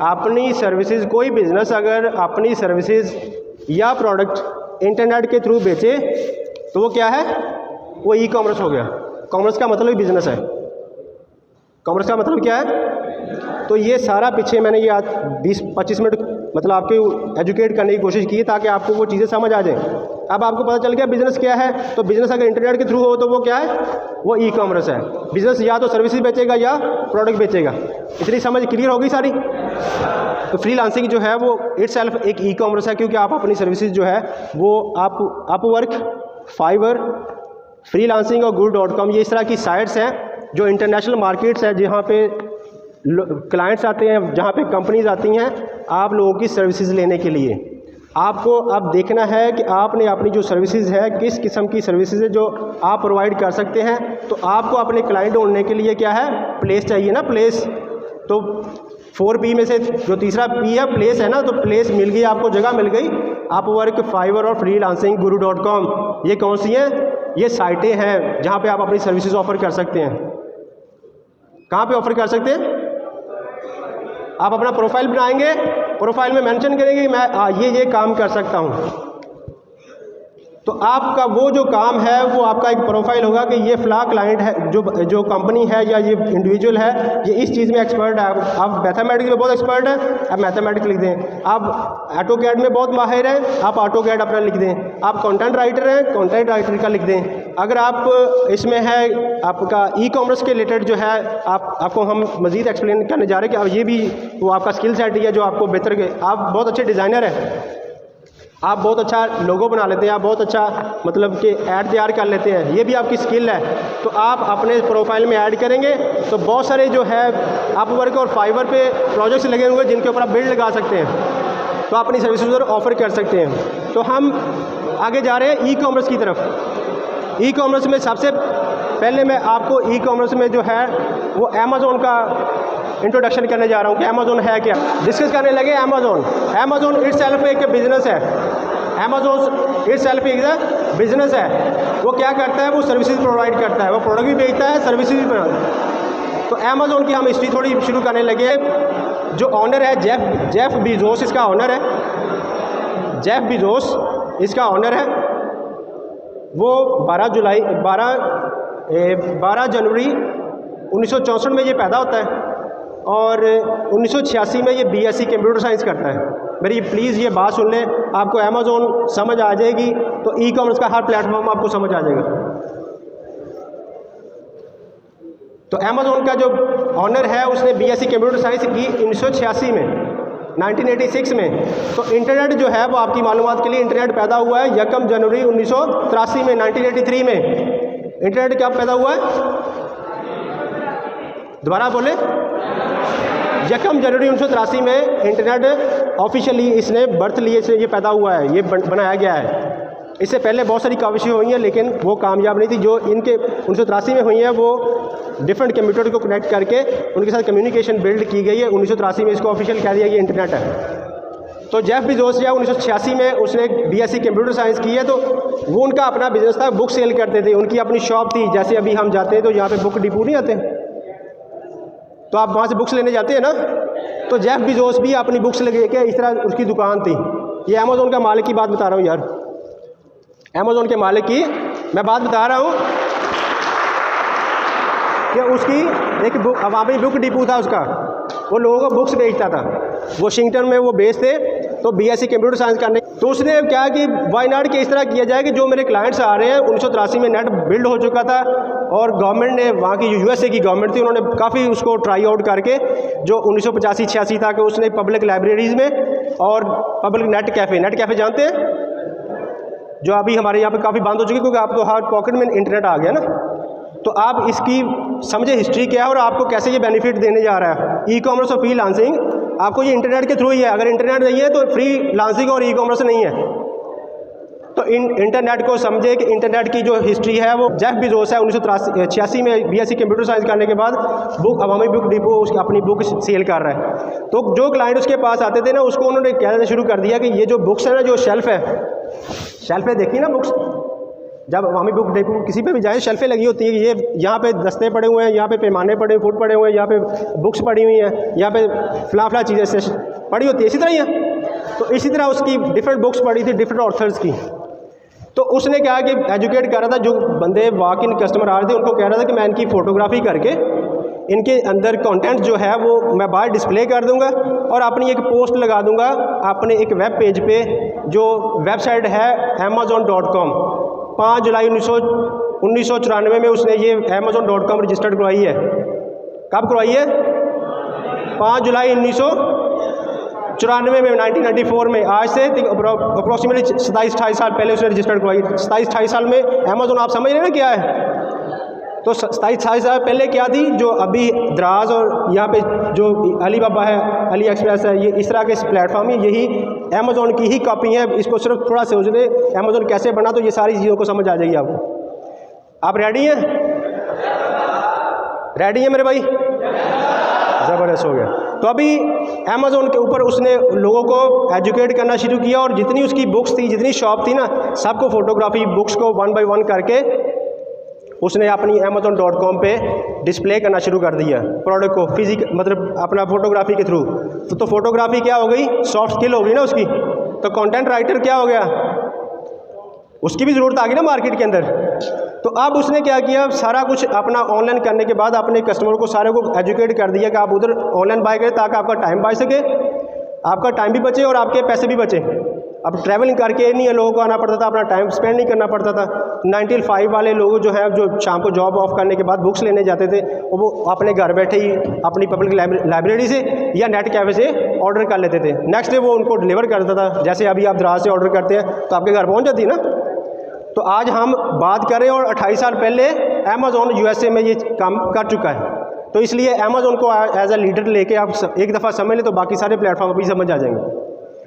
अपनी सर्विसेज, कोई बिजनेस अगर अपनी सर्विसेज या प्रोडक्ट इंटरनेट के थ्रू बेचे तो वो क्या है, वो ई कॉमर्स हो गया। कॉमर्स का मतलब बिजनेस है। कॉमर्स का मतलब क्या है? तो ये सारा पीछे मैंने ये 20-25 मिनट मतलब आपके एजुकेट करने की कोशिश की ताकि आपको वो चीज़ें समझ आ जाएं। अब आपको पता चल गया बिज़नेस क्या है। तो बिज़नेस अगर इंटरनेट के थ्रू हो तो वो क्या है, वो ई कॉमर्स है। बिज़नेस या तो सर्विसेज बेचेगा या प्रोडक्ट बेचेगा। इतनी समझ क्लियर हो गई सारी? तो फ्रीलांसिंग जो है वो इटसेल्फ एक ई कॉमर्स है, क्योंकि आप अपनी सर्विसेज जो है वो आप अपवर्क, फाइवर, फ्रीलांसिंग और गुड.com, ये इस तरह की साइट्स हैं जो इंटरनेशनल मार्केट्स हैं, जहाँ पे क्लाइंट्स आते हैं, जहाँ पे कंपनीज आती हैं आप लोगों की सर्विसेज लेने के लिए। आपको अब देखना है कि आपने अपनी जो सर्विसेज है किस किस्म की सर्विसेज है जो आप प्रोवाइड कर सकते हैं। तो आपको अपने क्लाइंट ढूंढने के लिए क्या है, प्लेस चाहिए ना, प्लेस। तो 4P में से जो तीसरा P है, प्लेस है ना, तो प्लेस मिल गई, आपको जगह मिल गई। अपवर्क, फाइवर और फ्रीलांसिंग, गुरु.com, ये कौन सी हैं? ये साइटें हैं जहाँ पे आप अपनी सर्विसेज ऑफर कर सकते हैं। कहाँ पे ऑफर कर सकते हैं? आप अपना प्रोफाइल बनाएंगे, प्रोफाइल में मेंशन करेंगे कि मैं ये काम कर सकता हूँ। तो आपका वो जो काम है वो आपका एक प्रोफाइल होगा कि ये फ़लाँ क्लाइंट है, जो कंपनी है या ये इंडिविजुअल है, ये इस चीज़ में एक्सपर्ट है। आप मैथमेटिक्स में बहुत एक्सपर्ट है, आप मैथमेटिक्स लिख दें। आप ऑटोकैड में बहुत माहिर हैं, आप ऑटोकैड अपना लिख दें। आप कंटेंट राइटर हैं, कंटेंट राइटर का लिख दें। अगर आप इसमें है आपका ई-कॉमर्स के रिलेटेड जो है आपको हम मज़ीद एक्सप्लेन करने जा रहे हैं कि अब ये भी वो आपका स्किल सेट ही है जो आपको बेहतर। आप बहुत अच्छे डिज़ाइनर हैं, आप बहुत अच्छा लोगो बना लेते हैं, आप बहुत अच्छा मतलब कि ऐड तैयार कर लेते हैं, ये भी आपकी स्किल है। तो आप अपने प्रोफाइल में ऐड करेंगे तो बहुत सारे जो है अपवर्क और फाइवर पे प्रोजेक्ट्स लगे हुए जिनके ऊपर आप बिल्ड लगा सकते हैं, तो अपनी सर्विसेज और ऑफ़र कर सकते हैं। तो हम आगे जा रहे हैं ई कॉमर्स की तरफ। ई कॉमर्स में सबसे पहले मैं आपको ई कॉमर्स में जो है वो अमेज़ॉन का इंट्रोडक्शन करने जा रहा हूँ कि अमेज़ॉन है क्या। डिस्कस करने लगे अमेज़ॉन इटसेल्फ एक बिज़नेस है। अमेज़ॉन इटसेल्फ एक बिज़नेस है। वो क्या करता है, वो सर्विसेज प्रोवाइड करता है, वो प्रोडक्ट भी बेचता है, सर्विसेज भी बनाता है। तो अमेज़ॉन की हम हिस्ट्री थोड़ी शुरू करने लगे। जो ऑनर है जेफ बीजोस इसका ऑनर है, जेफ बीजोस इसका ऑनर है। वो 12 जनवरी 1964 में ये पैदा होता है और 1986 में ये BSc कंप्यूटर साइंस करता है। मेरी प्लीज़ ये बात सुन लें, आपको अमेज़ॉन समझ आ जाएगी तो ई कॉमर्स का हर प्लेटफॉर्म आपको समझ आ जाएगा। तो अमेज़ॉन का जो ऑनर है उसने BSc कंप्यूटर साइंस की 1986 में, 1986 में। तो इंटरनेट जो है वो आपकी मालूमात के लिए इंटरनेट पैदा हुआ है 1 जनवरी 1983 में, 1983 में। इंटरनेट क्या पैदा हुआ है, दोबारा बोले, 1 जनवरी 1983 में इंटरनेट ऑफिशियली इसने बर्थ लिए से ये पैदा हुआ है, ये बनाया गया है। इससे पहले बहुत सारी कोशिशें हुई हैं लेकिन वो कामयाब नहीं थी। जो इनके 1983 में हुई हैं वो डिफरेंट कंप्यूटर को कनेक्ट करके उनके साथ कम्युनिकेशन बिल्ड की गई है। 1983 में इसको ऑफिशियल कह दिया कि इंटरनेट है। तो जेफ बीजोस जो है 1986 में उसने BSc कंप्यूटर साइंस की है। तो वो उनका अपना बिजनेस था, बुक सेल करते थे, उनकी अपनी शॉप थी। जैसे अभी हम जाते हैं तो यहाँ पे बुक डिपो नहीं आते, तो आप वहाँ से बुक्स लेने जाते हैं ना, तो जेफ बीजोस भी अपनी बुक्स लगे के इस तरह उसकी दुकान थी। ये अमेज़ॉन का मालिक की बात बता रहा हूँ यार, अमेज़ॉन के मालिक की मैं बात बता रहा हूँ कि उसकी एक बुक, अवामी बुक डिपो था उसका, वो लोगों को बुक्स बेचता था। वाशिंगटन में वो बेचते, तो BSc कंप्यूटर साइंस करने, तो उसने क्या कि वाई नॉट कि इस तरह किया जाए कि जो मेरे क्लाइंट्स आ रहे हैं 1983 में नेट बिल्ड हो चुका था और गवर्नमेंट ने, वहाँ की USA की गवर्नमेंट थी, उन्होंने काफ़ी उसको ट्राई आउट करके जो 1985-86 था कि उसने पब्लिक लाइब्रेरीज़ में और पब्लिक नेट कैफ़े जानते हैं जो अभी हमारे यहाँ पे काफ़ी बंद हो चुकी, क्योंकि आप तो हर पॉकेट में इंटरनेट आ गया ना। तो आप इसकी समझे हिस्ट्री क्या है और आपको कैसे ये बेनिफिट देने जा रहा है। ई कॉमर्स और फ्री लांसिंग आपको ये इंटरनेट के थ्रू ही है। अगर इंटरनेट नहीं है तो फ्री लांसिंग और ई कॉमर्स नहीं है। तो इंटरनेट को समझे कि इंटरनेट की जो हिस्ट्री है वो जेफ बीजोस है 1986 में BSc कंप्यूटर साइंस करने के बाद अवामी बुक डिपो उसकी अपनी बुक सेल कर रहा है। तो जो क्लाइंट उसके पास आते थे ना, उसको उन्होंने कहना शुरू कर दिया कि ये जो बुक्स है ना, जो शेल्फ़ है देखिए ना बुक्स, जब अवामी बुक डिपो किसी पे भी जाए शेल्फें लगी होती है, ये यहाँ पे दस्ते पड़े हुए हैं, यहाँ पे पैमाने पड़े, फुट पड़े हुए हैं, यहाँ पे बुक्स पड़ी हुई हैं, यहाँ पे फला चीज़ें से पड़ी होती है, इसी तरह ही है। तो इसी तरह उसकी डिफरेंट बुक्स पड़ी थी डिफरेंट ऑथर्स की। तो उसने क्या कि एजुकेट कर रहा था, जो बंदे वॉक इन कस्टमर आ रहे थे उनको कह रहा था कि मैं इनकी फ़ोटोग्राफी करके इनके अंदर कंटेंट जो है वो मैं बाहर डिस्प्ले कर दूंगा और अपनी एक पोस्ट लगा दूंगा अपने एक वेब पेज पे, जो वेबसाइट है amazon.com। 5 जुलाई 1994 में उसने ये amazon.com रजिस्टर्ड करवाई है। कब करवाई है? 5 जुलाई 1994 में, 1994 में। आज से अप्रोक्सीमेटली 27-28 साल पहले उसने रजिस्टर्ड करवाई। 27-28 साल में अमेज़ॉन आप समझ रहे हैं ना क्या है। तो 27-28 साल पहले क्या थी, जो अभी दराज और यहाँ पे जो अली बाबा है, अली एक्सप्रेस है, ये इस तरह के प्लेटफॉर्म है, यही अमेज़ॉन की ही कॉपी है। इसको सिर्फ थोड़ा सोच ले अमेज़ॉन कैसे बना, तो ये सारी चीज़ों को समझ आ जाएगी आपको। आप रेडी हैं? रेडी हैं मेरे भाई? ज़बरदस्त हो गया। तो अभी अमेज़ॉन के ऊपर उसने लोगों को एजुकेट करना शुरू किया और जितनी उसकी बुक्स थी, जितनी शॉप थी ना, सबको फोटोग्राफी बुक्स को 1 बाय 1 करके उसने अपनी amazon.com पे डिस्प्ले करना शुरू कर दिया प्रोडक्ट को, मतलब अपना फोटोग्राफी के थ्रू। तो फोटोग्राफी क्या हो गई, सॉफ्ट स्किल हो गई ना उसकी। तो कंटेंट राइटर क्या हो गया, उसकी भी ज़रूरत आ गई ना मार्केट के अंदर। तो अब उसने क्या किया, सारा कुछ अपना ऑनलाइन करने के बाद अपने कस्टमर को सारे को एजुकेट कर दिया कि आप उधर ऑनलाइन बाय करें ताकि आपका टाइम बच सके, आपका टाइम भी बचे और आपके पैसे भी बचे। अब ट्रैवलिंग करके नहीं है लोगों को आना पड़ता था, अपना टाइम स्पेंड नहीं करना पड़ता था। 9 till 5 वाले लोग जो हैं, जो शाम को जॉब ऑफ करने के बाद बुक्स लेने जाते थे, वो अपने घर बैठे ही अपनी पब्लिक लाइब्रेरी से या नेट कैफ़े से ऑर्डर कर लेते थे। नेक्स्ट डे वो उनको डिलीवर कर देता था। जैसे अभी आप दराज से ऑर्डर करते हैं तो आपके घर पहुँच जाती है ना। तो आज हम बात करें और 28 साल पहले अमेज़ॉन USA में ये काम कर चुका है। तो इसलिए अमेज़ॉन को एज ए लीडर लेके आप एक दफ़ा समझ लें तो बाकी सारे प्लेटफॉर्म भी समझ आ जाएंगे।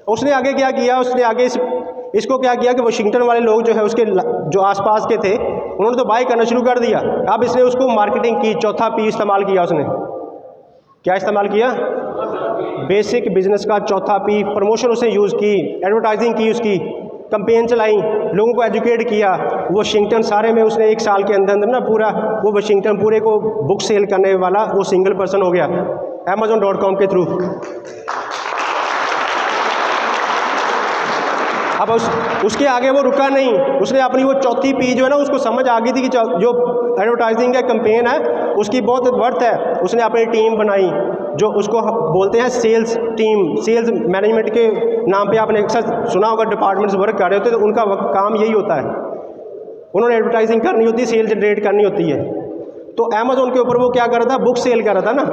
उसने आगे क्या किया, उसने आगे इसको क्या किया कि वाशिंगटन वाले लोग जो है उसके जो आसपास के थे उन्होंने तो बाय करना शुरू कर दिया। अब इसने उसको मार्केटिंग की, चौथा पी इस्तेमाल किया। उसने क्या इस्तेमाल किया, बेसिक बिजनेस का चौथा पी, प्रमोशन उसने यूज़ की, एडवर्टाइजिंग की, उसकी कंपेन चलाई, लोगों को एजुकेट किया। वाशिंगटन सारे में उसने 1 साल के अंदर ना पूरा वो वाशिंगटन पूरे को बुक सेल करने वाला वो सिंगल पर्सन हो गया Amazon.com के थ्रू। अब उसके आगे वो रुका नहीं, उसने अपनी वो चौथी पी जो है ना उसको समझ आ गई थी कि जो एडवर्टाइजिंग है, कंपेन है, उसकी बहुत वर्थ है। उसने अपनी टीम बनाई जो उसको बोलते हैं सेल्स टीम, सेल्स मैनेजमेंट के नाम पे आपने अक्सर सुना होगा, डिपार्टमेंट्स वर्क कर रहे होते हैं तो उनका काम यही होता है। उन्होंने एडवर्टाइजिंग करनी होती है, सेल जनरेट करनी होती है। तो अमेज़ॉन के ऊपर वो क्या कर रहा था, बुक सेल कर रहा था ना।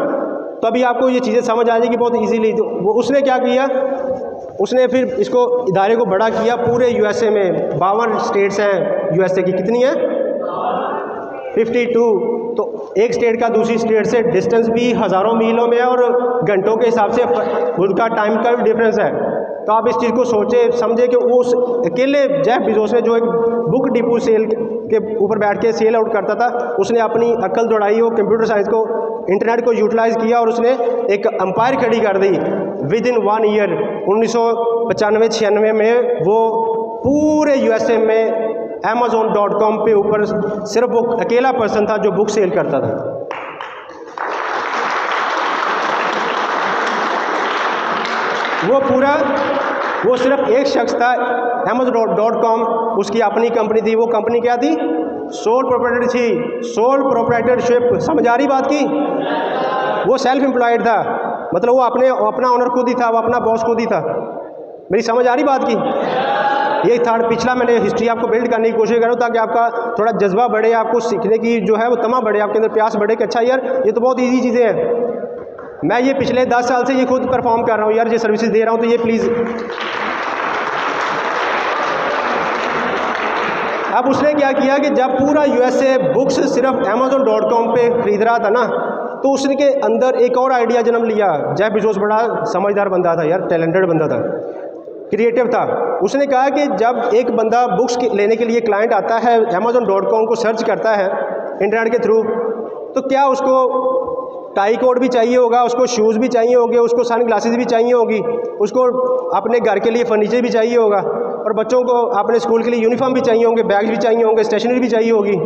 तो अभी आपको ये चीज़ें समझ आ जाएगी बहुत ईजीली। तो वो उसने क्या किया, उसने फिर इसको इदारे को बड़ा किया। पूरे USA में 52 स्टेट्स हैं USA की, कितनी है 52। तो एक स्टेट का दूसरी स्टेट से डिस्टेंस भी हज़ारों मीलों में है और घंटों के हिसाब से उनका टाइम का भी डिफरेंस है। तो आप इस चीज़ को सोचे समझे कि उस अकेले जेफ बेजोस ने जो एक बुक डिपो सेल के ऊपर बैठ के सेल आउट करता था, उसने अपनी अक्ल दौड़ाई, वो कंप्यूटर साइंस को, इंटरनेट को यूटिलाइज़ किया और उसने एक एम्पायर खड़ी कर दी। विद इन 1 ईयर 1995-96 में वो पूरे USA में Amazon.com पे ऊपर सिर्फ वो अकेला पर्सन था जो बुक सेल करता था। वो सिर्फ एक शख्स था। Amazon.com उसकी अपनी कंपनी थी। वो कंपनी क्या थी, सोल प्रोप्राइटर थी, सोल प्रोप्राइटरशिप। समझ आ रही बात की, वो सेल्फ एम्प्लॉयड था, मतलब वो अपना ऑनर खुद ही था, वो अपना बॉस खुद ही था। मेरी समझ आ रही बात की। ये था पिछला, मैंने हिस्ट्री आपको बिल्ड करने की कोशिश कर रहा हूँ ताकि आपका थोड़ा जज्बा बढ़े, आपको सीखने की जो है वो तमा बढ़े, आपके अंदर प्यास बढ़े कि अच्छा यार ये तो बहुत ईजी चीज़ें हैं। मैं ये पिछले 10 साल से ये खुद परफॉर्म कर रहा हूँ यार, ये सर्विसेज दे रहा हूँ, तो ये प्लीज़। अब उसने क्या किया कि जब पूरा USA बुक्स सिर्फ Amazon.com पे खरीद रहा था ना, तो उसने के अंदर एक और आइडिया जन्म लिया। जेफ बेजोस बड़ा समझदार बंदा था यार, टैलेंटेड बंदा था, क्रिएटिव था। उसने कहा कि जब एक बंदा बुक्स लेने के लिए क्लाइंट आता है, Amazon.com को सर्च करता है इंटरनेट के थ्रू, तो क्या उसको टाई कोट भी चाहिए होगा, उसको शूज़ भी चाहिए होंगे, उसको सन ग्लासेस भी चाहिए होगी, उसको अपने घर के लिए फर्नीचर भी चाहिए होगा, और बच्चों को अपने स्कूल के लिए यूनिफॉर्म भी चाहिए होंगे, बैग्स भी चाहिए होंगे, स्टेशनरी भी चाहिए होगी।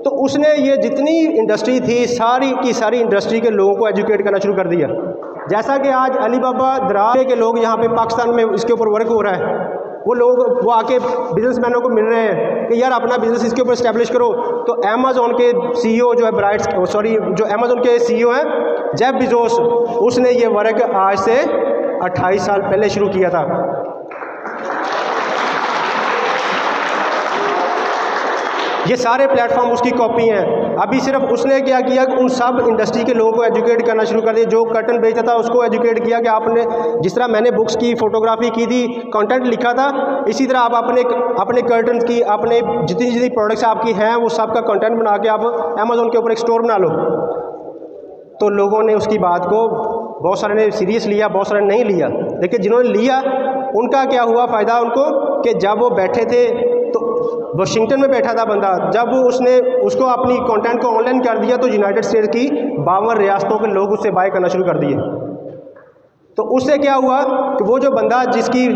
तो उसने ये जितनी इंडस्ट्री थी सारी की सारी इंडस्ट्री के लोगों को एजुकेट करना शुरू कर दिया। जैसा कि आज अलीबाबा दराज के लोग यहाँ पे पाकिस्तान में इसके ऊपर वर्क हो रहा है, वो लोग वो आके बिजनेसमैनों को मिल रहे हैं कि यार अपना बिज़नेस इसके ऊपर इस्टेब्लिश करो। तो अमेज़ॉन के CEO जो है जो अमेज़ॉन के CEO हैं जेफ बेजोस, उसने ये वर्क आज से 28 साल पहले शुरू किया था। ये सारे प्लेटफॉर्म उसकी कॉपी हैं। अभी सिर्फ उसने क्या किया कि उन सब इंडस्ट्री के लोगों को एजुकेट करना शुरू कर दिया। जो कर्टन बेचता था उसको एजुकेट किया कि आपने जिस तरह मैंने बुक्स की फ़ोटोग्राफी की थी, कंटेंट लिखा था, इसी तरह आप अपने कर्टन की, अपने जितनी प्रोडक्ट्स आपकी हैं वो सब का कंटेंट बना के आप अमेज़ॉन के ऊपर एक स्टोर बना लो। तो लोगों ने उसकी बात को बहुत सारे ने सीरियस लिया, बहुत सारे नहीं लिया। लेकिन जिन्होंने लिया उनका क्या हुआ फ़ायदा उनको कि जब वो बैठे थे तो वाशिंगटन में बैठा था बंदा, जब उसने उसको अपनी कंटेंट को ऑनलाइन कर दिया तो यूनाइटेड स्टेट्स की 52 रियासतों के लोग उससे बाय करना शुरू कर दिए। तो उससे क्या हुआ कि वो जो बंदा जिसकी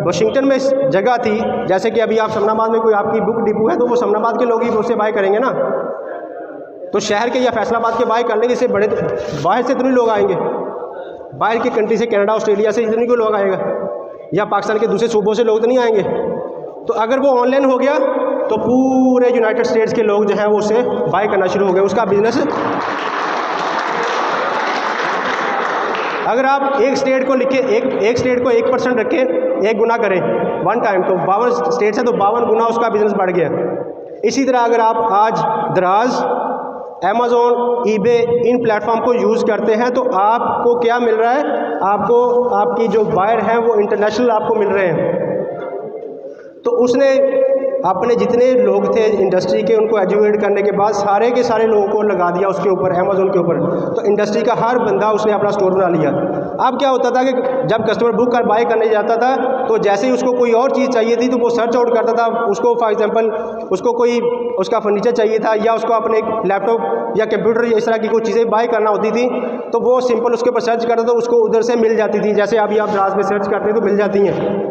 वाशिंगटन में जगह थी, जैसे कि अभी आप समनाबाद में कोई आपकी बुक डिपो है तो वो समनाबाद के लोग ही उससे बाय करेंगे ना, तो शहर के या फैसलाबाद के बाय कर लेंगे। इससे बड़े बाहर से इतने लोग आएंगे, बाहर की कंट्री से, कनाडा, ऑस्ट्रेलिया से इतने को लोग आएगा, या पाकिस्तान के दूसरे सूबों से लोग तो नहीं आएंगे। तो अगर वो ऑनलाइन हो गया तो पूरे यूनाइटेड स्टेट्स के लोग जो हैं वो उसे बाय करना शुरू हो गए, उसका बिजनेस। अगर आप एक स्टेट को लिखे, एक स्टेट को 1% रखें, 1 गुना करें 1 टाइम, तो 52 स्टेट्स है तो 52 गुना उसका बिजनेस बढ़ गया। इसी तरह अगर आप आज दराज, अमेज़ॉन, ईबे इन प्लेटफॉर्म को यूज़ करते हैं तो आपको क्या मिल रहा है, आपको आपकी जो बायर हैं वो इंटरनेशनल आपको मिल रहे हैं। तो उसने अपने जितने लोग थे इंडस्ट्री के उनको एजुकेट करने के बाद सारे के सारे लोगों को लगा दिया उसके ऊपर, अमेज़ॉन के ऊपर। तो इंडस्ट्री का हर बंदा उसने अपना स्टोर बना लिया। अब क्या होता था कि जब कस्टमर बुक कर बाय करने जाता था तो जैसे ही उसको कोई और चीज़ चाहिए थी तो वो सर्च आउट करता था, उसको फॉर एग्जांपल उसको कोई उसका फर्नीचर चाहिए था या उसको अपने लैपटॉप या कंप्यूटर या इस तरह की कोई चीज़ें बाय करना होती थी तो वो सिंपल उसके ऊपर सर्च करता था, उसको उधर से मिल जाती थी। जैसे अभी आप दराज में सर्च करते हैं तो मिल जाती हैं।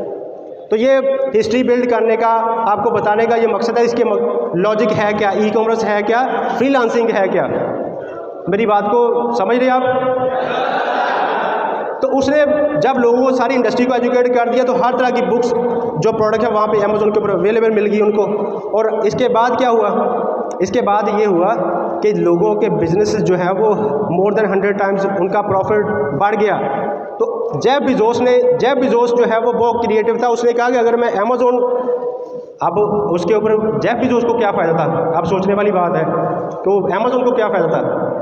तो ये हिस्ट्री बिल्ड करने का, आपको बताने का ये मकसद है। इसके लॉजिक है क्या, ई कॉमर्स है क्या, फ्रीलांसिंग है क्या, मेरी बात को समझ रहे आप? तो उसने जब लोगों को सारी इंडस्ट्री को एजुकेट कर दिया तो हर तरह की बुक्स जो प्रोडक्ट है वहाँ पे अमेज़ॉन के ऊपर अवेलेबल मिल गई उनको। और इसके बाद क्या हुआ, इसके बाद ये हुआ कि लोगों के बिजनेस जो है वो मोर देन 100 टाइम्स उनका प्रॉफिट बढ़ गया। तो जेफ बेजोस जो है वो बहुत क्रिएटिव था। उसने कहा कि अगर मैं अमेज़ॉन, अब उसके ऊपर जेफ बेजोस को क्या फ़ायदा था, अब सोचने वाली बात है। तो अमेज़ॉन को क्या फ़ायदा था?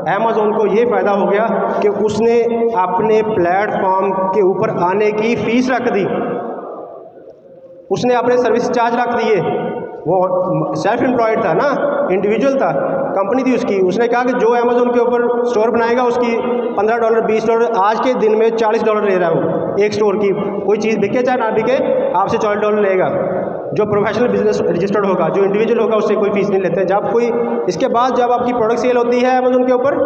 अमेज़ॉन को ये फ़ायदा हो गया कि उसने अपने प्लेटफॉर्म के ऊपर आने की फ़ीस रख दी, उसने अपने सर्विस चार्ज रख दिए। वो सेल्फ एम्प्लॉयड था ना, इंडिविजुअल था, कंपनी थी उसकी। उसने कहा कि जो अमेज़ॉन के ऊपर स्टोर बनाएगा उसकी $15 $20, आज के दिन में $40 ले रहा है वो एक स्टोर की। कोई चीज़ बिके चाहे ना बिके आपसे $40 लेगा। जो प्रोफेशनल बिजनेस रजिस्टर्ड होगा, जो इंडिविजुअल होगा उससे कोई फीस नहीं लेते। जब कोई इसके बाद जब आपकी प्रोडक्ट सेल होती है अमेज़ॉन के ऊपर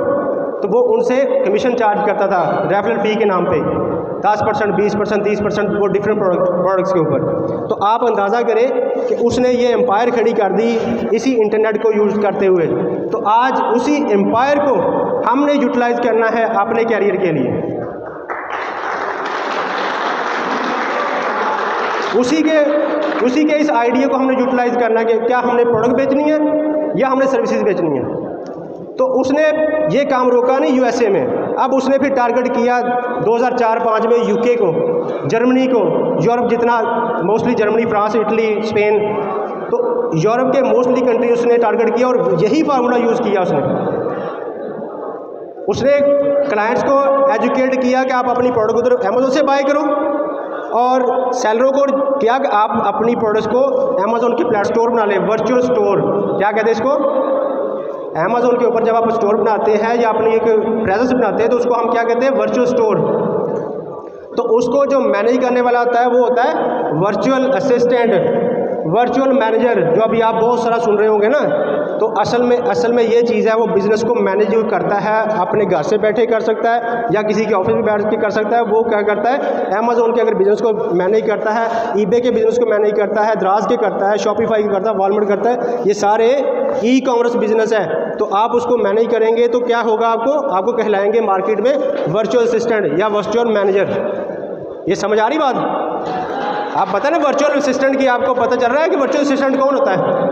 तो वो उनसे कमीशन चार्ज करता था रेफरल फ़ी के नाम पे, 10%, 20%, 30% वो डिफरेंट प्रोडक्ट्स के ऊपर। तो आप अंदाज़ा करें कि उसने ये एम्पायर खड़ी कर दी इसी इंटरनेट को यूज़ करते हुए। तो आज उसी एम्पायर को हमने यूटिलाइज़ करना है अपने कैरियर के लिए। उसी के इस आइडिया को हमने यूटिलाइज़ करना है कि क्या हमने प्रोडक्ट बेचनी है या हमने सर्विसेज बेचनी है। तो उसने ये काम रोका नहीं यूएसए में, अब उसने फिर टारगेट किया 2004-05 में यूके को, जर्मनी को, यूरोप जितना, mostly Germany, France, Italy, Spain, तो यूरोप के मोस्टली कंट्री उसने टारगेट किया और यही फार्मूला यूज़ किया उसने क्लाइंट्स को एजुकेट किया कि आप अपनी प्रोडक्ट उधर अमेज़ॉन से बाय करो, और सेलरों को क्या कि आप अपनी प्रोडक्ट्स को अमेज़ॉन के प्लेट स्टोर बना लें, वर्चुअल स्टोर क्या कहते हैं इसको। अमेज़ॉन के ऊपर जब आप स्टोर बनाते हैं या अपनी एक प्रेजेंस बनाते हैं तो उसको हम क्या कहते हैं, वर्चुअल स्टोर। तो उसको जो मैनेज करने वाला होता है वो होता है वर्चुअल असिस्टेंट, वर्चुअल मैनेजर, जो अभी आप बहुत सारा सुन रहे होंगे ना। तो असल में ये चीज़ है, वो बिज़नेस को मैनेज करता है, अपने घर से बैठे कर सकता है या किसी के ऑफिस में बैठ के कर सकता है। वो क्या करता है, अमेज़ॉन के अगर बिज़नेस को मैनेज करता है, ईबे के बिज़नेस को मैनेज करता है, दराज के करता है, शॉपिफाई के करता है, वॉलमार्ट करता है, ये सारे ई कॉमर्स बिज़नेस है। तो आप उसको मैनेज करेंगे तो क्या होगा, आपको कहलाएंगे मार्केट में वर्चुअल असिस्टेंट या वर्चुअल मैनेजर। ये समझ आ रही बात? आप पता ना वर्चुअल असिस्टेंट की, आपको पता चल रहा है कि वर्चुअल असिस्टेंट कौन होता है।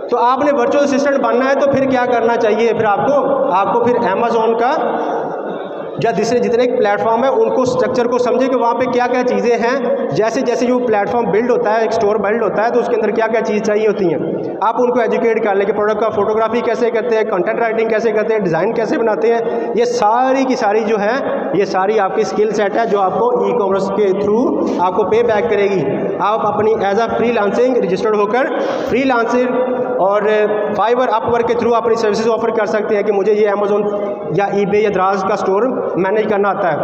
तो आपने वर्चुअल असिस्टेंट बनना है तो फिर क्या करना चाहिए, फिर आपको फिर अमेज़ॉन का या दूसरे जितने प्लेटफॉर्म है उनको स्ट्रक्चर को समझे कि वहाँ पे क्या क्या चीज़ें हैं। जैसे जैसे जो प्लेटफॉर्म बिल्ड होता है, एक स्टोर बिल्ड होता है, तो उसके अंदर क्या क्या चीज़ चाहिए होती हैं, आप उनको एजुकेट कर लें कि प्रोडक्ट का फोटोग्राफी कैसे करते हैं, कंटेंट राइटिंग कैसे करते हैं, डिज़ाइन कैसे बनाते हैं। ये सारी की सारी जो है, ये सारी आपकी स्किल सेट है जो आपको ई कॉमर्स के थ्रू आपको पे बैक करेगी। आप अपनी एज अ फ्रीलांसिंग रजिस्टर्ड होकर फ्रीलांसिंग और फाइवर अपवर्क के थ्रू अपनी सर्विसेज ऑफर कर सकते हैं कि मुझे ये अमेज़ॉन या ईबे या दराज का स्टोर मैनेज करना आता है।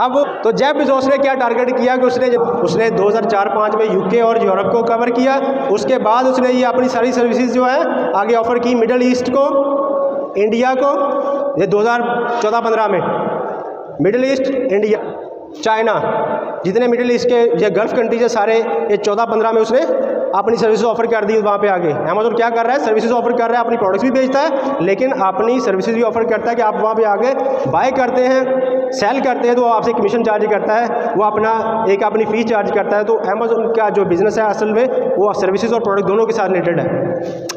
अब तो जेफ बेजोस ने क्या टारगेट किया कि उसने 2004-05 में यूके और यूरोप को कवर किया। उसके बाद उसने ये अपनी सारी सर्विसेज जो है आगे ऑफर की मिडल ईस्ट को, इंडिया को। ये 2014-15 में मिडल ईस्ट, इंडिया, चाइना, जितने मिडिल ईस्ट के ये गल्फ कंट्रीज है सारे, ये 14-15 में उसने अपनी सर्विसेज ऑफर कर दी वहाँ पे आगे। अमेज़न क्या कर रहा है, सर्विसेज ऑफर कर रहा है, अपनी प्रोडक्ट्स भी बेचता है लेकिन अपनी सर्विसेज भी ऑफर करता है कि आप वहाँ पे आगे बाय करते हैं, सेल करते हैं तो वो आपसे कमीशन चार्ज करता है, वो अपना एक अपनी फ़ीस चार्ज करता है। तो अमेज़न का जो बिज़नेस है असल में वो सर्विसेज और प्रोडक्ट दोनों के साथ रिलेटेड है।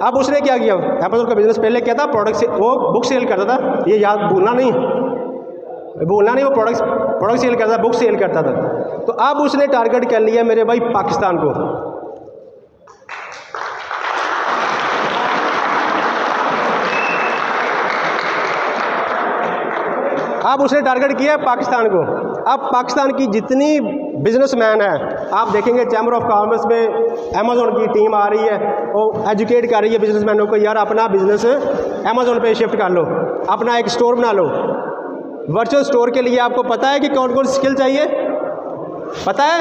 अब उसने क्या किया, अमेज़न का बिज़नेस पहले क्या था, प्रोडक्ट से वो बुक सेल करता था, ये याद भूलना नहीं, वो प्रोडक्ट सेल करता था, बुक सेल करता था। तो अब उसने टारगेट कर लिया मेरे भाई पाकिस्तान को। अब उसने टारगेट किया है पाकिस्तान को। अब पाकिस्तान की जितनी बिजनेसमैन है, आप देखेंगे चैम्बर ऑफ कॉमर्स में अमेज़न की टीम आ रही है, वो एजुकेट कर रही है बिजनेसमैनों को, यार अपना बिजनेस अमेज़न पे शिफ्ट कर लो, अपना एक स्टोर बना लो। वर्चुअल स्टोर के लिए आपको पता है कि कौन कौन स्किल चाहिए, पता है?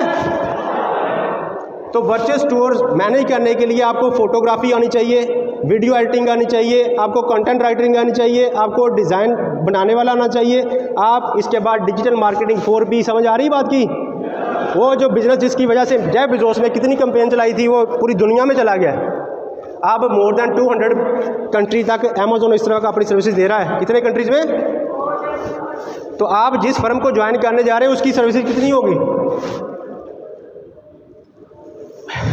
तो वर्चुअल स्टोर मैनेज करने के लिए आपको फोटोग्राफी आनी चाहिए, वीडियो एडिटिंग आनी चाहिए, आपको कंटेंट राइटिंग आनी चाहिए, आपको डिज़ाइन बनाने वाला आना चाहिए, आप इसके बाद डिजिटल मार्केटिंग 4P, समझ आ रही बात की? वो जो बिज़नेस जिसकी वजह से जेफ बेजोस ने कितनी कैंपेन चलाई थी वो पूरी दुनिया में चला गया। अब मोर देन 200 कंट्री तक अमेज़न इस तरह का अपनी सर्विसेज दे रहा है। कितने कंट्रीज़ में? तो आप जिस फर्म को ज्वाइन करने जा रहे हैं उसकी सर्विसेज कितनी होगी?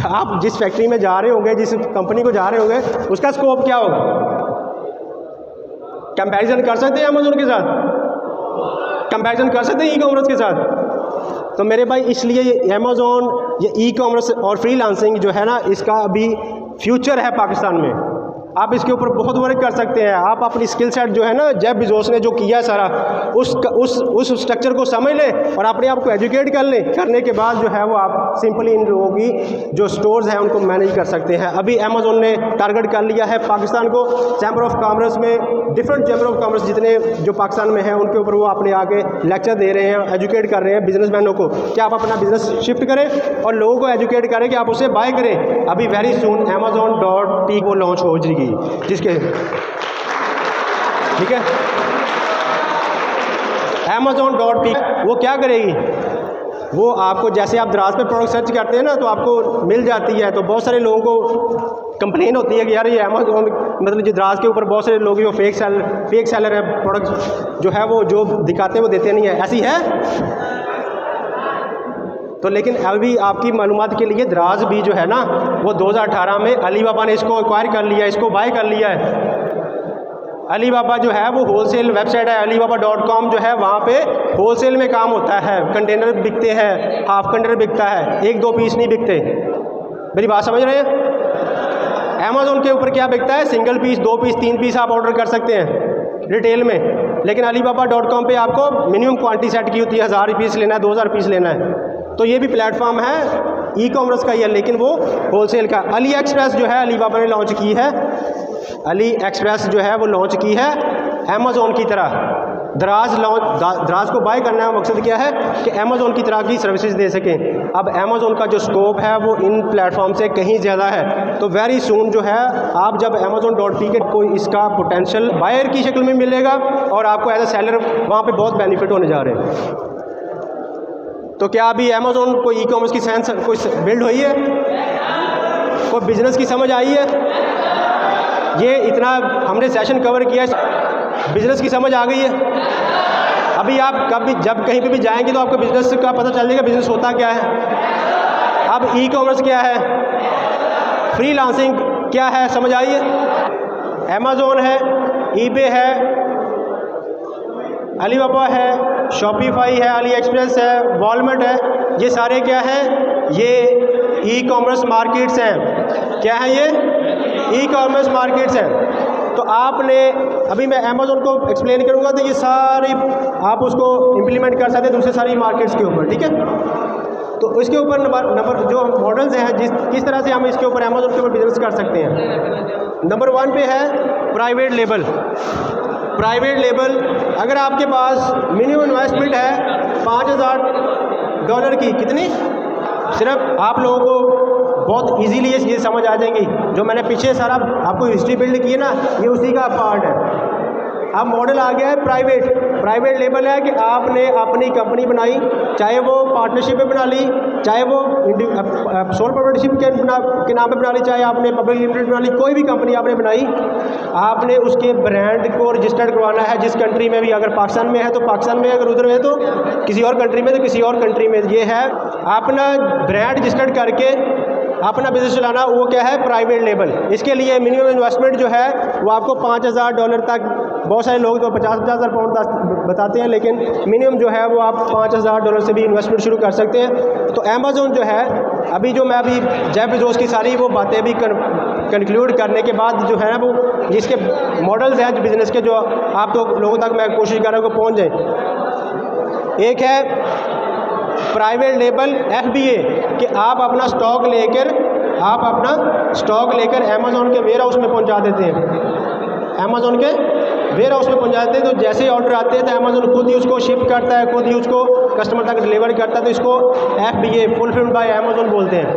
आप जिस फैक्ट्री में जा रहे होंगे, जिस कंपनी को जा रहे होंगे, उसका स्कोप क्या होगा? कंपैरिजन कर सकते हैं अमेज़न के साथ? कंपैरिजन कर सकते हैं ई कॉमर्स के साथ? तो मेरे भाई इसलिए अमेज़न, ये ई कॉमर्स और फ्रीलांसिंग जो है ना, इसका अभी फ्यूचर है पाकिस्तान में। आप इसके ऊपर बहुत वर्क कर सकते हैं। आप अपनी स्किल सेट जो है ना, जेफ बेजोस ने जो किया है सारा, उस स्ट्रक्चर को समझ लें और अपने आप को एजुकेट कर लें। करने के बाद जो है वो आप सिंपली इन लोगों की जो स्टोर्स हैं उनको मैनेज कर सकते हैं। अभी अमेज़न ने टारगेट कर लिया है पाकिस्तान को। चैम्बर ऑफ कॉमर्स में डिफरेंट चैम्बर ऑफ कॉमर्स जितने जो पाकिस्तान में हैं उनके ऊपर वो अपने आगे लेक्चर दे रहे हैं, एजुकेट कर रहे हैं बिजनेसमैनों को कि आप अपना बिजनेस शिफ्ट करें और लोगों को एजुकेट करें कि आप उसे बाय करें। अभी वेरी सून Amazon.p वो लॉन्च हो जाएगी, जिसके ठीक है Amazon.p वो क्या करेगी, वो आपको जैसे आप दराज पे प्रोडक्ट सर्च करते हैं ना तो आपको मिल जाती है। तो बहुत सारे लोगों को कंप्लेन होती है कि यार ये Amazon मतलब जो दराज के ऊपर बहुत सारे लोग वो फेक सेलर है, प्रोडक्ट जो है वो जो दिखाते हैं वो देते नहीं है, ऐसी है। तो लेकिन अभी आपकी मालूमात के लिए दराज भी जो है ना वो 2018 में अलीबाबा ने इसको एक्वायर कर लिया, इसको बाय कर लिया है। अलीबाबा जो है वो होलसेल वेबसाइट है, alibaba.com जो है वहाँ पे होलसेल में काम होता है, कंटेनर बिकते हैं, हाफ कंटेनर बिकता है, 1-2 पीस नहीं बिकते। मेरी बात समझ रहे हैं? अमेज़न के ऊपर क्या बिकता है, सिंगल पीस, 2 पीस, 3 पीस आप ऑर्डर कर सकते हैं रिटेल में। लेकिन alibaba.com पे आपको मिनिमम क्वांटिटी सेट की होती है, 1000 पीस लेना है, 2000 पीस लेना है। तो ये भी प्लेटफॉर्म है ई कॉमर्स का ही है, लेकिन वो होलसेल का। अली एक्सप्रेस जो है अलीबाबा ने लॉन्च की है, अली एक्सप्रेस जो है वो लॉन्च की है अमेज़न की तरह। दराज को बाय करने का मकसद क्या है कि अमेज़न की तरह की सर्विसेज दे सकें। अब अमेज़न का जो स्कोप है वो इन प्लेटफॉर्म से कहीं ज़्यादा है। तो वेरी सून जो है आप जब Amazon.p के कोई इसका पोटेंशियल बायर की शक्ल में मिलेगा और आपको एज ए सेलर वहाँ पे बहुत बेनिफिट होने जा रहे हैं। तो क्या अभी अमेज़न को ई कॉमर्स की सेंस कोई बिल्ड हुई है, कोई बिजनेस की समझ आई है? ये इतना हमने सेशन कवर किया, बिजनेस की समझ आ गई है। अभी आप कभी जब कहीं पे भी जाएंगे तो आपको बिजनेस का पता चल जाएगा बिजनेस होता क्या है। अब ई कॉमर्स क्या है, फ्रीलांसिंग क्या है, समझ आई है? अमेज़न है, ईबे है, अलीबाबा है, शॉपिफाई है, अली एक्सप्रेस है, वॉलमार्ट है, ये सारे क्या हैं, ये ई कॉमर्स मार्केट्स हैं। क्या है ये? ई कॉमर्स मार्केट्स हैं। तो आपने अभी मैं अमेज़न को एक्सप्लेन करूंगा तो ये सारी आप उसको इम्प्लीमेंट कर सकते हैं दूसरे सारी मार्केट्स के ऊपर, ठीक है। तो इसके ऊपर नंबर जो मॉडल्स हैं किस तरह से हम इसके ऊपर अमेज़न के ऊपर बिजनेस कर सकते हैं। नंबर 1 पे है प्राइवेट लेबल। प्राइवेट लेबल, अगर आपके पास मिनिमम इन्वेस्टमेंट है $5000 की, कितनी, सिर्फ आप लोगों को बहुत इजीली ये चीज़ समझ आ जाएंगी। जो मैंने पीछे सारा आपको हिस्ट्री बिल्ड की है ना, ये उसी का पार्ट है। अब मॉडल आ गया है प्राइवेट लेबल है कि आपने अपनी कंपनी बनाई, चाहे वो पार्टनरशिप में बना ली, चाहे वो सोल प्रोप्राइटरशिप के नाम पे बना ली, चाहे आपने पब्लिक लिमिटेड बना ली, कोई भी कंपनी आपने बनाई, आपने उसके ब्रांड को रजिस्टर्ड करवाना है जिस कंट्री में भी। अगर पाकिस्तान में है तो पाकिस्तान में, अगर उधर है तो किसी और कंट्री में तो किसी और कंट्री में। ये है अपना ब्रांड रजिस्टर्ड करके अपना बिजनेस चलाना, वो क्या है, प्राइवेट लेबल। इसके लिए मिनिमम इन्वेस्टमेंट जो है वो आपको $5,000 तक, बहुत सारे लोग तो 50,000 पाउंड बताते हैं, लेकिन मिनिमम जो है वो आप $5,000 से भी इन्वेस्टमेंट शुरू कर सकते हैं। तो अमेज़ॉन जो है, अभी जो मैं अभी जेफ बेजोस की सारी वो बातें भी कंक्लूड करने के बाद जो है ना, वो जिसके मॉडल्स हैं बिज़नेस के, जो आप तो लोगों तक मैं कोशिश कर रहा हूँ कि पहुँच जाए। एक है प्राइवेट लेबल FBA, कि आप अपना स्टॉक लेकर अमेज़ॉन के वेयर हाउस में पहुंचा देते हैं। अमेज़ॉन के वेयर हाउस में पहुंचा देते हैं, तो जैसे ही ऑर्डर आते हैं तो अमेज़ॉन खुद ही उसको शिप करता है, खुद ही उसको कस्टमर तक डिलीवर करता है। तो इसको FBA, फुलफिल्ड बाय अमेज़ॉन बोलते हैं।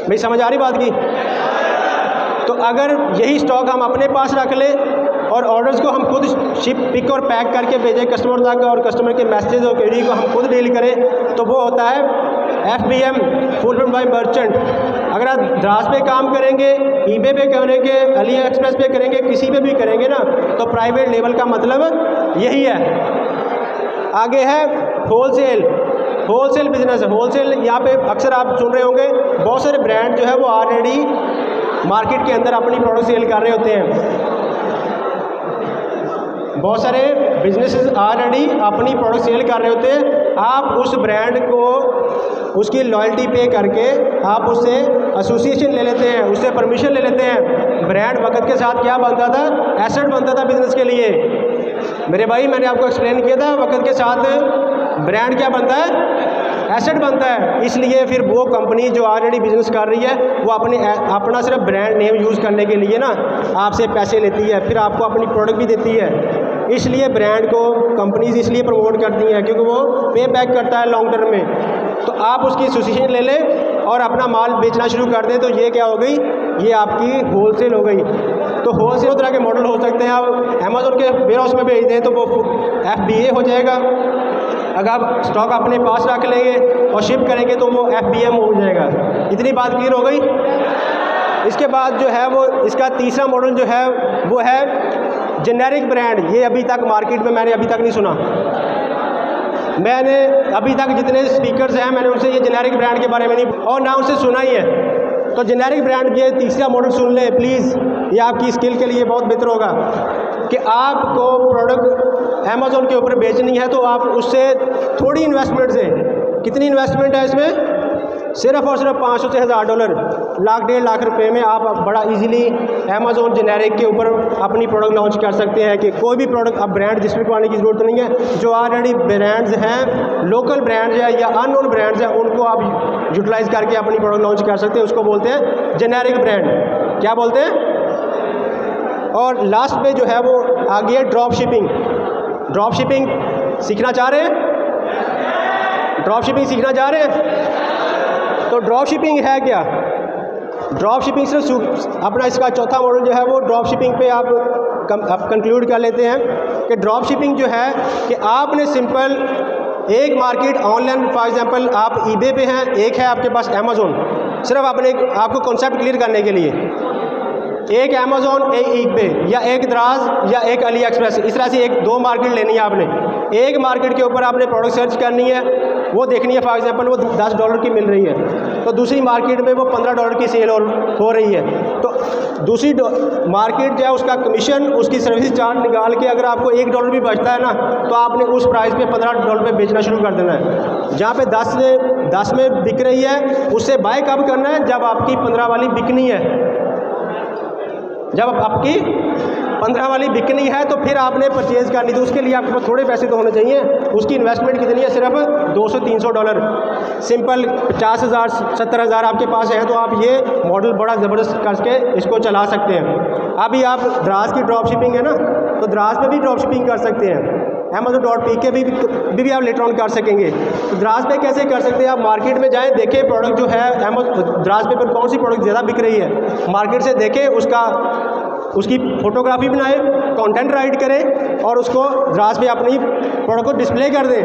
भाई समझ आ रही बात की? तो अगर यही स्टॉक हम अपने पास रख लें और ऑर्डर्स को हम खुद शिप, पिक और पैक करके भेजें कस्टमर तक, और कस्टमर के मैसेज और क्वेरी को हम खुद डील करें, तो वो होता है FBM, फुलफिल्ड बाय मर्चेंट। अगर आप द्रास पे काम करेंगे, eBay पे करेंगे, अली एक्सप्रेस पे करेंगे, किसी पे भी करेंगे ना, तो प्राइवेट लेबल का मतलब यही है। आगे है होलसेल बिजनेस। होलसेल यहाँ पे अक्सर आप सुन रहे होंगे, बहुत सारे ब्रांड जो है वो ऑलरेडी मार्केट के अंदर अपनी प्रोडक्ट सेल कर रहे होते हैं। बहुत सारे बिजनेसेस ऑलरेडी अपनी प्रोडक्ट सेल कर रहे होते हैं। आप उस ब्रांड को उसकी लॉयल्टी पे करके आप उससे एसोसिएशन ले लेते हैं, उससे परमिशन ले लेते हैं। ब्रांड वक्त के साथ क्या बनता था, एसेट बनता था बिजनेस के लिए। मेरे भाई मैंने आपको एक्सप्लेन किया था, वक्त के साथ ब्रांड क्या बनता है, एसेट बनता है। इसलिए फिर वो कंपनी जो ऑलरेडी बिजनेस कर रही है वो अपना सिर्फ ब्रांड नेम यूज़ करने के लिए ना आपसे पैसे लेती है, फिर आपको अपनी प्रोडक्ट भी देती है। इसलिए ब्रांड को कंपनीज इसलिए प्रमोट करती हैं क्योंकि वो पे बैक करता है लॉन्ग टर्म में। तो आप उसकी एसोसिएशन ले लें और अपना माल बेचना शुरू कर दें, तो ये क्या हो गई, ये आपकी होलसेल हो गई। तो होलसेल तरह के मॉडल हो सकते हैं। आप अमेज़ॉन के वेयर हाउस में भेज दें तो वो FBA हो जाएगा। अगर आप स्टॉक अपने पास रख लेंगे और शिप करेंगे तो वो FBM हो जाएगा। इतनी बात क्लियर हो गई। इसके बाद जो है वो इसका तीसरा मॉडल जो है वो है जेनेरिक ब्रांड। ये अभी तक मार्केट में मैंने अभी तक नहीं सुना। मैंने अभी तक जितने स्पीकर्स हैं मैंने उनसे ये जेनेरिक ब्रांड के बारे में नहीं और ना उनसे सुना ही है। तो जेनेरिक ब्रांड ये तीसरा मॉडल सुन ले प्लीज़, ये आपकी स्किल के लिए बहुत बेहतर होगा कि आपको प्रोडक्ट अमेज़ॉन के ऊपर बेचनी है तो आप उससे थोड़ी इन्वेस्टमेंट से, कितनी इन्वेस्टमेंट है इसमें, सिर्फ और सिर्फ $500 से $1000, लाख 1.5 लाख रुपए में आप बड़ा इजीली अमेज़ॉन जेनेरिक के ऊपर अपनी प्रोडक्ट लॉन्च कर सकते हैं। कि कोई भी प्रोडक्ट अब ब्रांड रजिस्टर करवाने की ज़रूरत नहीं है। जो ऑलरेडी ब्रांड्स हैं, लोकल ब्रांड्स हैं या अननोन ब्रांड्स हैं, उनको आप यूटिलाइज़ करके अपनी प्रोडक्ट लॉन्च कर सकते हैं। उसको बोलते हैं जेनेरिक ब्रांड। क्या बोलते हैं? और लास्ट पे जो है वो आ गई है ड्रॉप शिपिंग। ड्रॉप शिपिंग सीखना चाह रहे हैं? ड्रॉप शिपिंग सीखना चाह रहे हैं? तो ड्रॉप शिपिंग है क्या? ड्रॉप शिपिंग से अपना इसका चौथा मॉडल जो है वो ड्रॉप शिपिंग पे आप कंक्लूड कर लेते हैं कि ड्रॉप शिपिंग जो है कि आपने सिंपल एक मार्केट ऑनलाइन, फॉर एग्जांपल आप eBay पे हैं, एक है आपके पास अमेज़ॉन। सिर्फ आपको कॉन्सेप्ट क्लियर करने के लिए एक अमेज़ॉन, एक eBay या एक द्राज या एक अली एक्सप्रेस, इस तरह से एक दो मार्केट लेनी है आपने। एक मार्केट के ऊपर आपने प्रोडक्ट सर्च करनी है, वो देखनी है फॉर एग्जांपल वो $10 की मिल रही है, तो दूसरी मार्केट में वो $15 की सेल हो रही है। तो दूसरी मार्केट जो है उसका कमीशन, उसकी सर्विस चार्ज निकाल के अगर आपको $1 भी बचता है ना, तो आपने उस प्राइस पे $15 पे बेचना शुरू कर देना है। जहाँ पे 10 में बिक रही है उससे बाय कब करना है, जब आपकी 15 वाली बिकनी है। जब आपकी 15 वाली बिकनी है तो फिर आपने परचेज़ करनी, तो उसके लिए आपके पास थोड़े पैसे तो होने चाहिए। उसकी इन्वेस्टमेंट कितनी है? सिर्फ $200-300 सिंपल। 50,000 70,000 आपके पास है तो आप ये मॉडल बड़ा ज़बरदस्त करके इसको चला सकते हैं। अभी आप द्राज की ड्रॉप शिपिंग है ना, तो द्राज पे भी ड्रॉप शिपिंग कर सकते हैं। Amazon.pk भी आप लेटर ऑन कर सकेंगे। तो द्राज पे कैसे कर सकते हैं? आप मार्केट में जाएं, देखें प्रोडक्ट जो है द्राज पे पर कौन सी प्रोडक्ट ज़्यादा बिक रही है, मार्केट से देखें, उसकी फ़ोटोग्राफी बनाएं, कंटेंट राइट करें और उसको द्राज पे अपनी प्रोडक्ट को डिस्प्ले कर दें।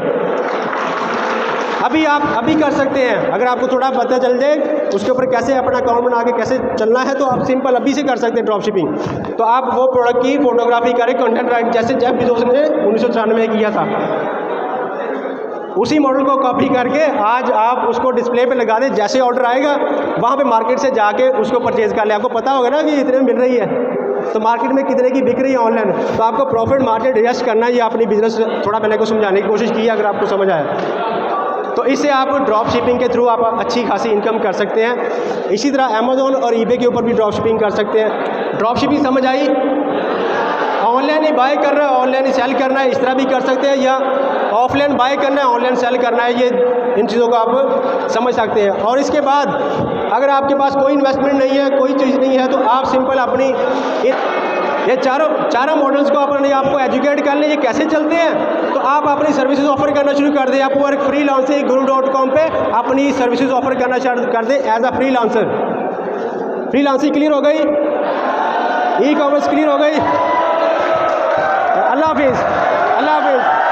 अभी आप अभी कर सकते हैं। अगर आपको थोड़ा पता चल जाए उसके ऊपर कैसे अपना अकाउंट बना के कैसे चलना है, तो आप सिंपल अभी से कर सकते हैं ड्रॉप शिपिंग। तो आप वो प्रोडक्ट की फोटोग्राफी करें, कंटेंट राइट, जैसे जेफ बेजोस ने 1994 में किया था, उसी मॉडल को कॉपी करके आज आप उसको डिस्प्ले पे लगा दें। जैसे ऑर्डर आएगा वहाँ पे मार्केट से जाके उसको परचेज़ कर ले। आपको पता होगा ना कि इतने में मिल रही है, तो मार्केट में कितने की बिक रही है ऑनलाइन, तो आपको प्रॉफिट मार्जिन एडजस्ट करना है। ये अपनी बिजनेस थोड़ा मैंने को समझाने की कोशिश की है, अगर आपको समझ आया तो इससे आप ड्रॉप शिपिंग के थ्रू आप अच्छी खासी इनकम कर सकते हैं। इसी तरह अमेज़ॉन और ईबे के ऊपर भी ड्रॉप शिपिंग कर सकते हैं। ड्रॉप शिपिंग समझ आई? ऑनलाइन ही बाय करना है, ऑनलाइन ही सेल करना है, इस तरह भी कर सकते हैं, या ऑफलाइन बाय करना है, ऑनलाइन सेल करना है। ये इन चीज़ों को आप समझ सकते हैं। और इसके बाद अगर आपके पास कोई इन्वेस्टमेंट नहीं है, कोई चीज़ नहीं है, तो आप सिंपल अपनी ये चारों मॉडल्स को अपने आपको एजुकेट कर लें, ये कैसे चलते हैं, तो आप अपनी सर्विसेज ऑफर करना शुरू कर दें। अपवर्क, फ्रीलांसिंग, guru.com पे अपनी सर्विसेज ऑफर करना शुरू कर दें as a freelancer. Freelancing clear हो गई, ई कॉमर्स क्लियर हो गई। अल्लाह हाफिज़, अल्लाह हाफिज़।